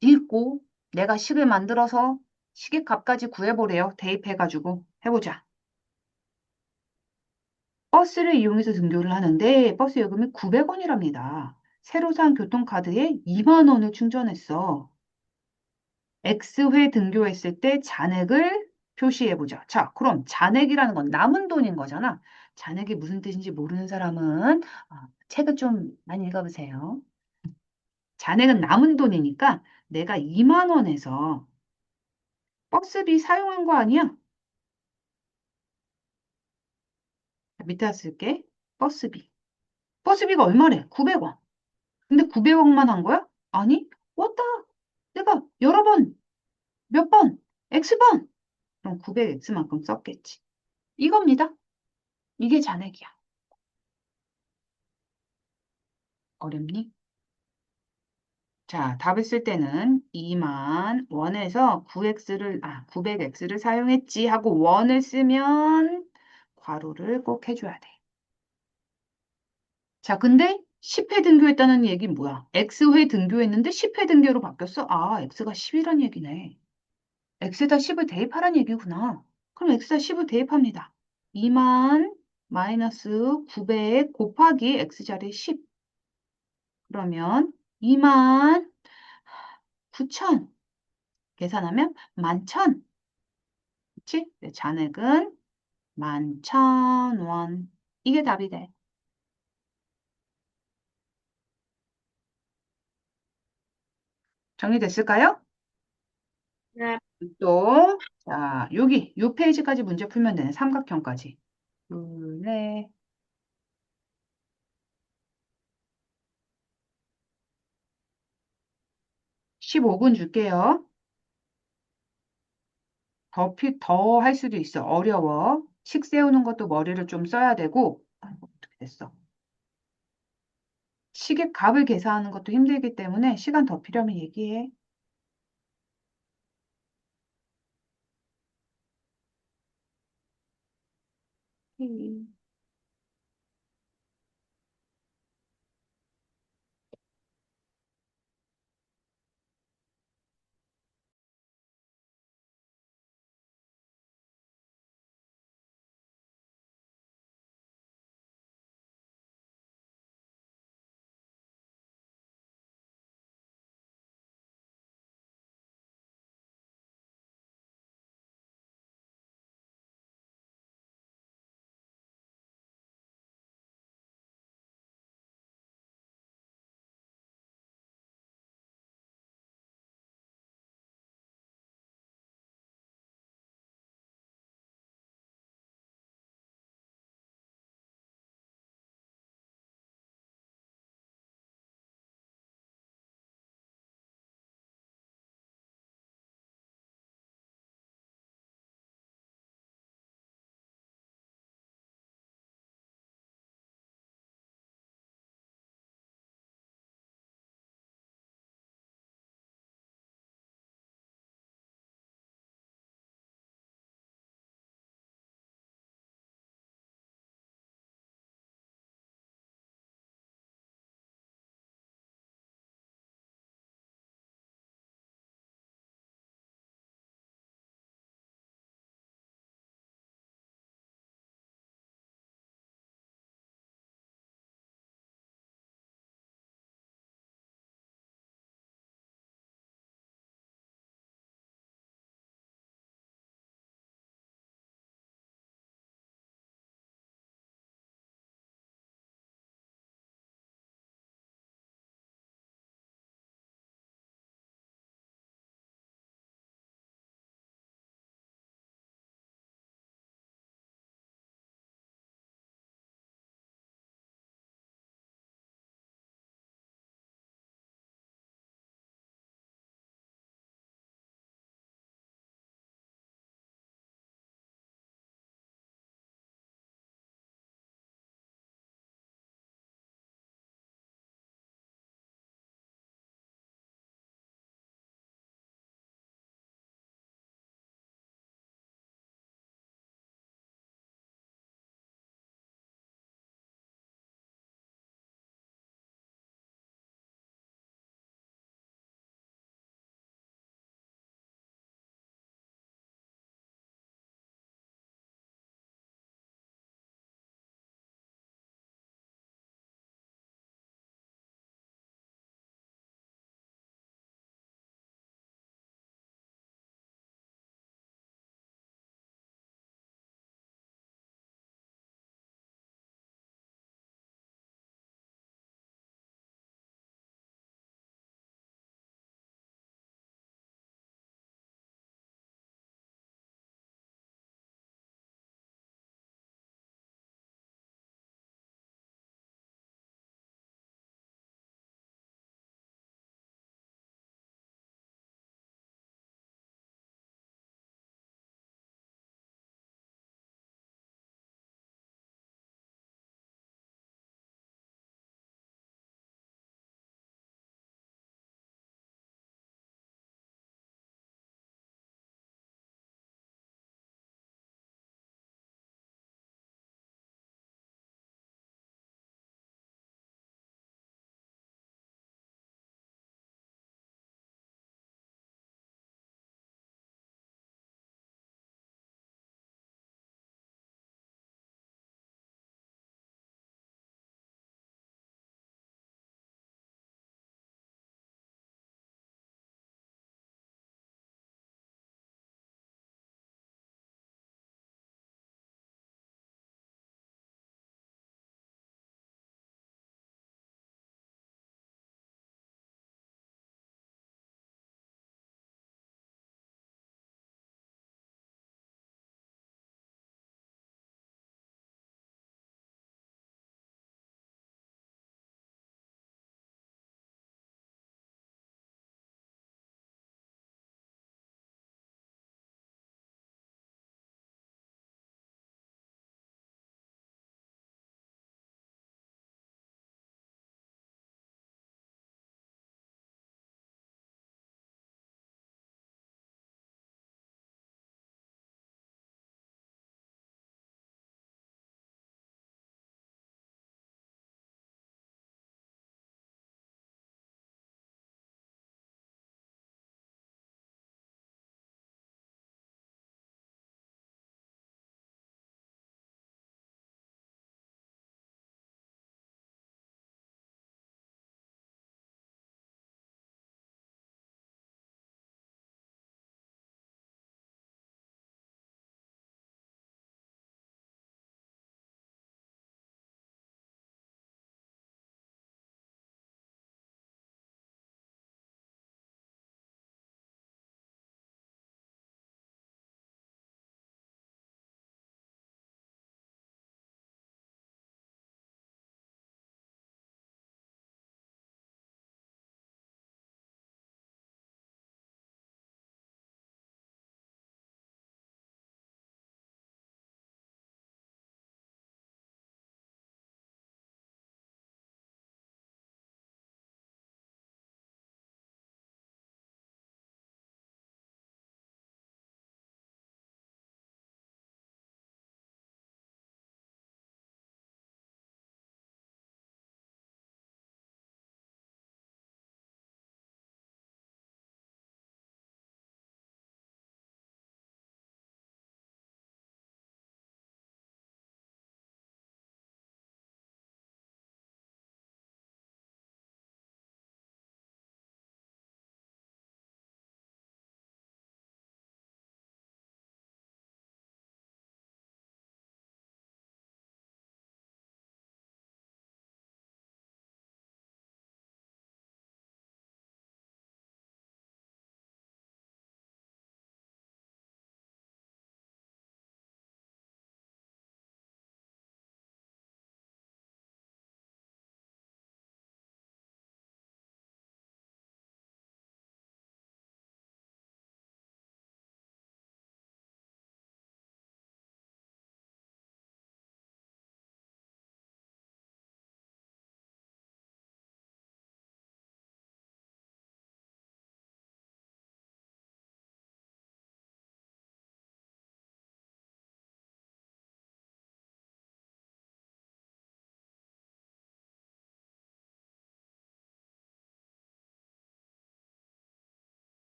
읽고 내가 식을 만들어서 식의 값까지 구해보래요. 대입해가지고 해보자. 버스를 이용해서 등교를 하는데 버스 요금이 900원이랍니다. 새로 산 교통카드에 2만 원을 충전했어. X회 등교했을 때 잔액을 표시해보자. 자, 그럼 잔액이라는 건 남은 돈인 거잖아. 잔액이 무슨 뜻인지 모르는 사람은 책을 좀 많이 읽어보세요. 잔액은 남은 돈이니까 내가 2만 원에서 버스비 사용한 거 아니야? 밑에 쓸게. 버스비. 버스비가 얼마래? 900원. 근데 900원만 한 거야? 아니, 왔다. 내가 여러 번, 몇 번, X번. 그럼 900X만큼 썼겠지. 이겁니다. 이게 잔액이야. 어렵니? 자, 답을 쓸 때는 2만 원에서 900X를 사용했지 하고 원을 쓰면 괄호를 꼭 해줘야 돼. 자, 근데 10회 등교했다는 얘기는 뭐야? X회 등교했는데 10회 등교로 바뀌었어? X가 10이란 얘기네. X에다 10을 대입하란 얘기구나. 그럼 X에다 10을 대입합니다. 2만 마이너스 900 곱하기 X자리 10. 그러면 2만 9천. 계산하면 11,000. 그치? 네, 잔액은 11,000원. 이게 답이 돼. 정리됐을까요? 네. 또, 자, 요 페이지까지 문제 풀면 되네. 삼각형까지. 둘, 넷, 15분 줄게요. 더 할 수도 있어. 어려워. 식 세우는 것도 머리를 좀 써야 되고, 아이고, 어떻게 됐어? 시계 값을 계산하는 것도 힘들기 때문에 시간 더 필요하면 얘기해.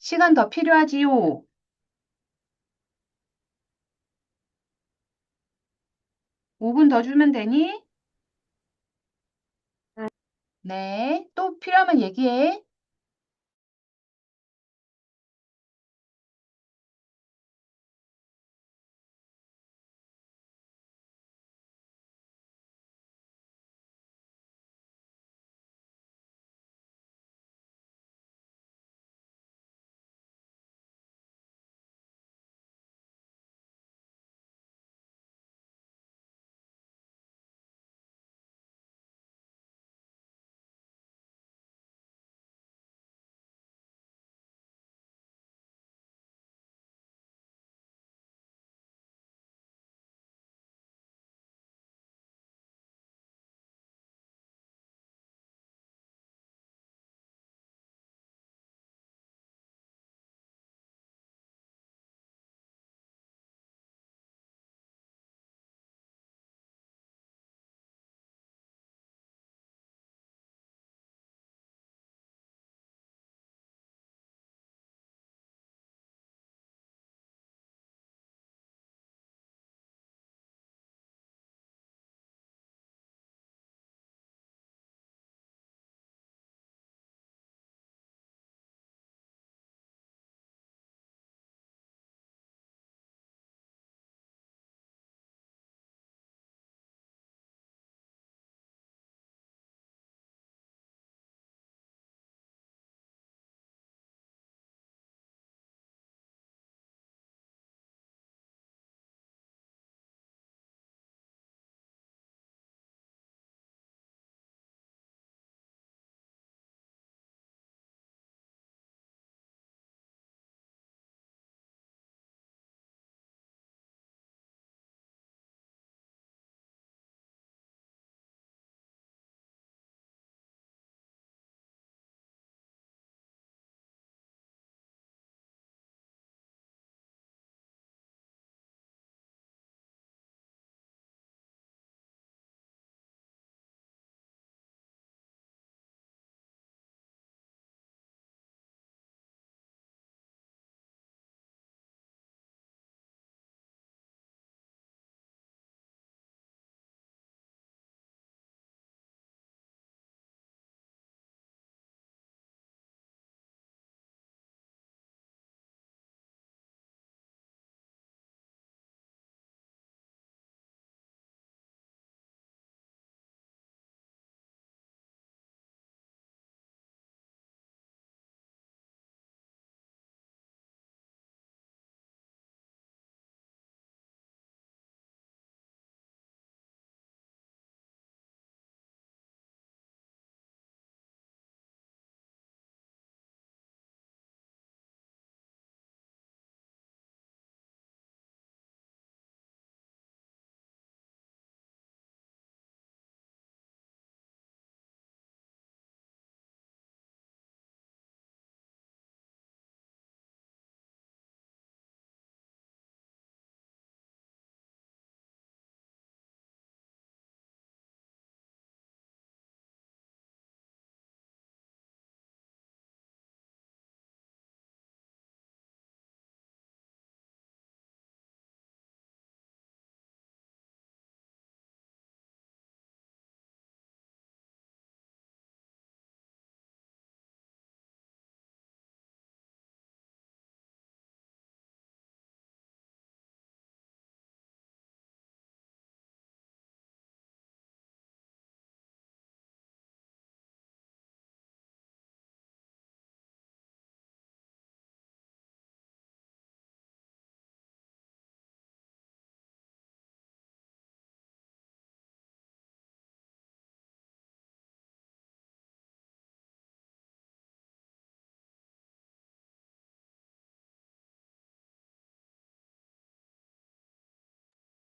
시간 더 필요하지요? 5분 더 주면 되니? 네. 또 필요하면 얘기해.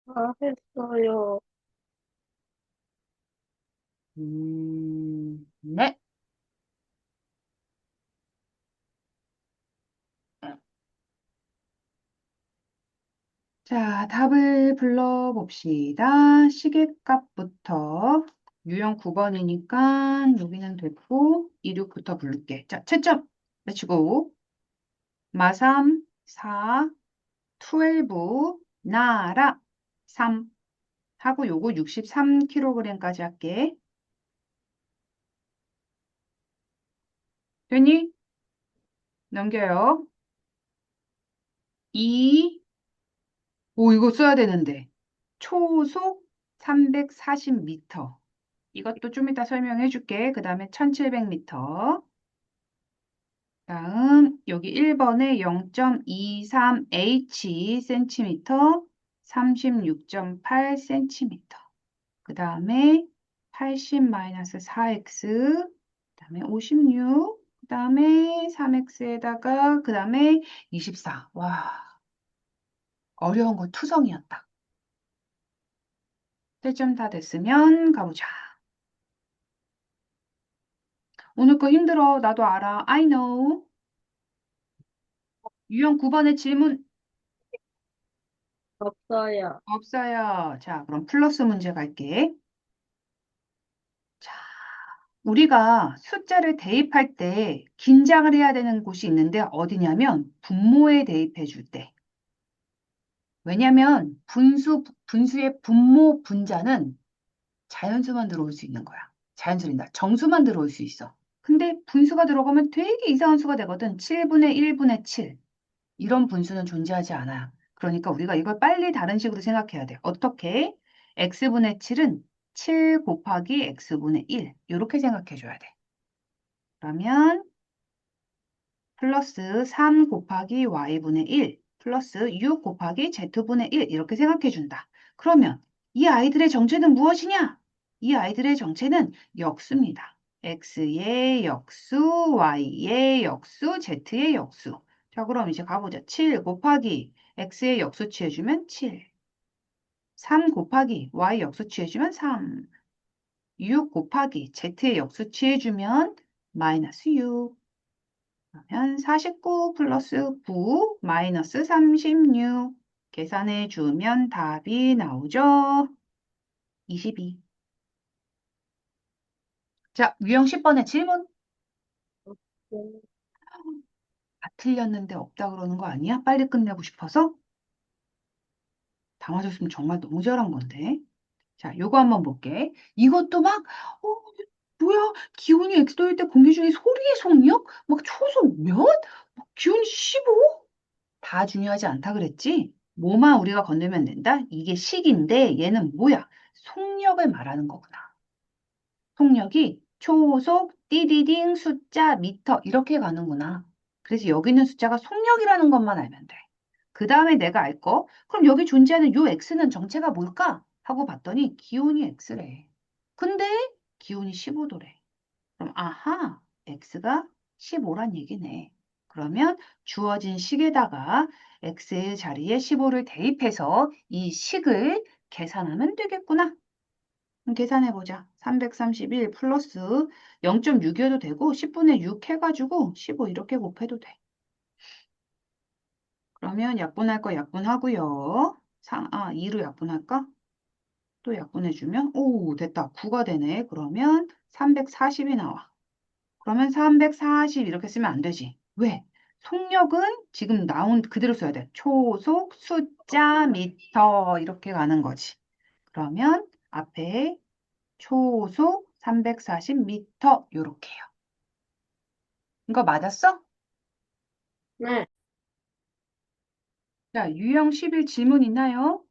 다 했어요. 네. 자, 답을 불러봅시다. 시계값부터 유형 9번이니까 여기는 됐고, 이륙부터 부를게. 자, 채점! 외치고. 마삼, 4, 12, 나라, 3 하고 요거 63kg까지 할게. 되니? 넘겨요. 2, 오, 이거 써야 되는데. 초속 340m. 이것도 좀 이따 설명해 줄게. 그 다음에 1700m. 다음, 여기 1번에 0.23h 센티미터, 36.8cm. 그 다음에 80-4x, 그 다음에 56, 그 다음에 3x에다가, 그 다음에 24. 와, 어려운 거 투성이었다. 1점 다 됐으면 가보자. 오늘 거 힘들어. 나도 알아. I know. 유형 9번의 질문 없어요. 없어요. 자, 그럼 플러스 문제 갈게. 자, 우리가 숫자를 대입할 때 긴장을 해야 되는 곳이 있는데 어디냐면 분모에 대입해 줄 때. 왜냐면 분수의 분모 분자는 자연수만 들어올 수 있는 거야. 자연수란다. 정수만 들어올 수 있어. 근데 분수가 들어가면 되게 이상한 수가 되거든. 7분의 1분의 7. 이런 분수는 존재하지 않아. 그러니까 우리가 이걸 빨리 다른 식으로 생각해야 돼. 어떻게? x분의 7은 7 곱하기 x분의 1. 이렇게 생각해 줘야 돼. 그러면 플러스 3 곱하기 y분의 1 플러스 6 곱하기 z분의 1 이렇게 생각해 준다. 그러면 이 아이들의 정체는 무엇이냐? 이 아이들의 정체는 역수입니다. x의 역수, y의 역수, z의 역수. 자, 그럼 이제 가보자. 7 곱하기 x의 역수 취해주면 7. 3 곱하기 y 역수 취해주면 3. 6 곱하기 z의 역수 취해주면 마이너스 6. 그러면 49 플러스 9 마이너스 36 계산해 주면 답이 나오죠. 22. 자, 유형 10번의 질문. 음, 다 틀렸는데 없다 그러는 거 아니야? 빨리 끝내고 싶어서? 다 맞았으면 정말 너무 잘한 건데. 자, 요거 한번 볼게. 이것도 막, 뭐야? 기온이 X도일 때 공기 중에 소리의 속력? 막 초속 몇? 막 기온이 15? 다 중요하지 않다 그랬지? 뭐만 우리가 건들면 된다? 이게 식인데 얘는 뭐야? 속력을 말하는 거구나. 속력이 초속, 띠디딩, 숫자, 미터 이렇게 가는구나. 그래서 여기 있는 숫자가 속력이라는 것만 알면 돼. 그 다음에 내가 알 거? 그럼 여기 존재하는 요 x는 정체가 뭘까? 하고 봤더니 기온이 x래. 근데 기온이 15도래. 그럼 아하, x가 15란 얘기네. 그러면 주어진 식에다가 x의 자리에 15를 대입해서 이 식을 계산하면 되겠구나. 그럼 계산해보자. 331 플러스 0.6이어도 되고 10분의 6 해가지고 15 이렇게 곱해도 돼. 그러면 약분할 거 약분하고요. 2로 약분할까? 또 약분해주면 오 됐다. 9가 되네. 그러면 340이 나와. 그러면 340 이렇게 쓰면 안 되지. 왜? 속력은 지금 나온 그대로 써야 돼. 초속, 숫자, 미터 이렇게 가는 거지. 그러면 앞에 초속 340m 요렇게요. 이거 맞았어? 네, 자, 유형 11 질문 있나요?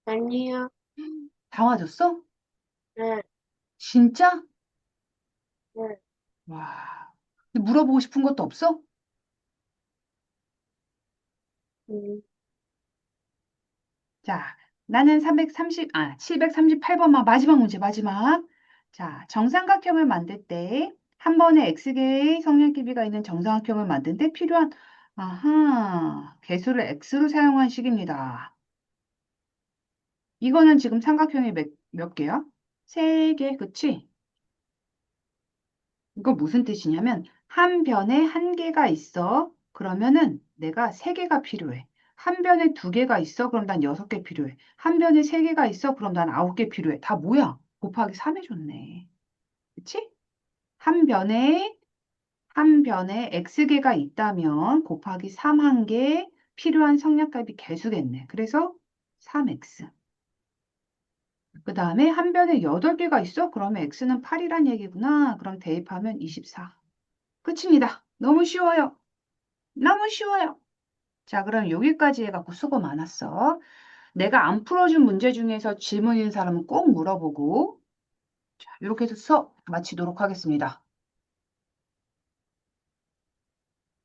아니요. 다 맞았어? 네, 진짜? 네. 와. 근데 물어보고 싶은 것도 없어? 음, 자, 나는 738번만 마지막 문제, 마지막. 자, 정삼각형을 만들 때 한 번에 x개의 성냥 길이가 있는 정삼각형을 만들 때 필요한 개수를 x로 사용한 식입니다. 이거는 지금 삼각형이 몇 개야? 세 개, 그치? 이거 무슨 뜻이냐면 한 변에 한 개가 있어. 그러면은 내가 세 개가 필요해. 한 변에 두 개가 있어. 그럼 난 여섯 개 필요해. 한 변에 세 개가 있어. 그럼 난 아홉 개 필요해. 다 뭐야? 곱하기 3 해줬네. 그치? 한 변에 한 변에 x개가 있다면 곱하기 3 한 개 필요한 성약값이 개수겠네. 그래서 3x. 그 다음에 한 변에 8개가 있어? 그러면 x는 8이란 얘기구나. 그럼 대입하면 24. 끝입니다. 너무 쉬워요. 너무 쉬워요. 자, 그럼 여기까지 해갖고 수고 많았어. 내가 안 풀어준 문제 중에서 질문 있는 사람은 꼭 물어보고, 자, 이렇게 해서 수업 마치도록 하겠습니다.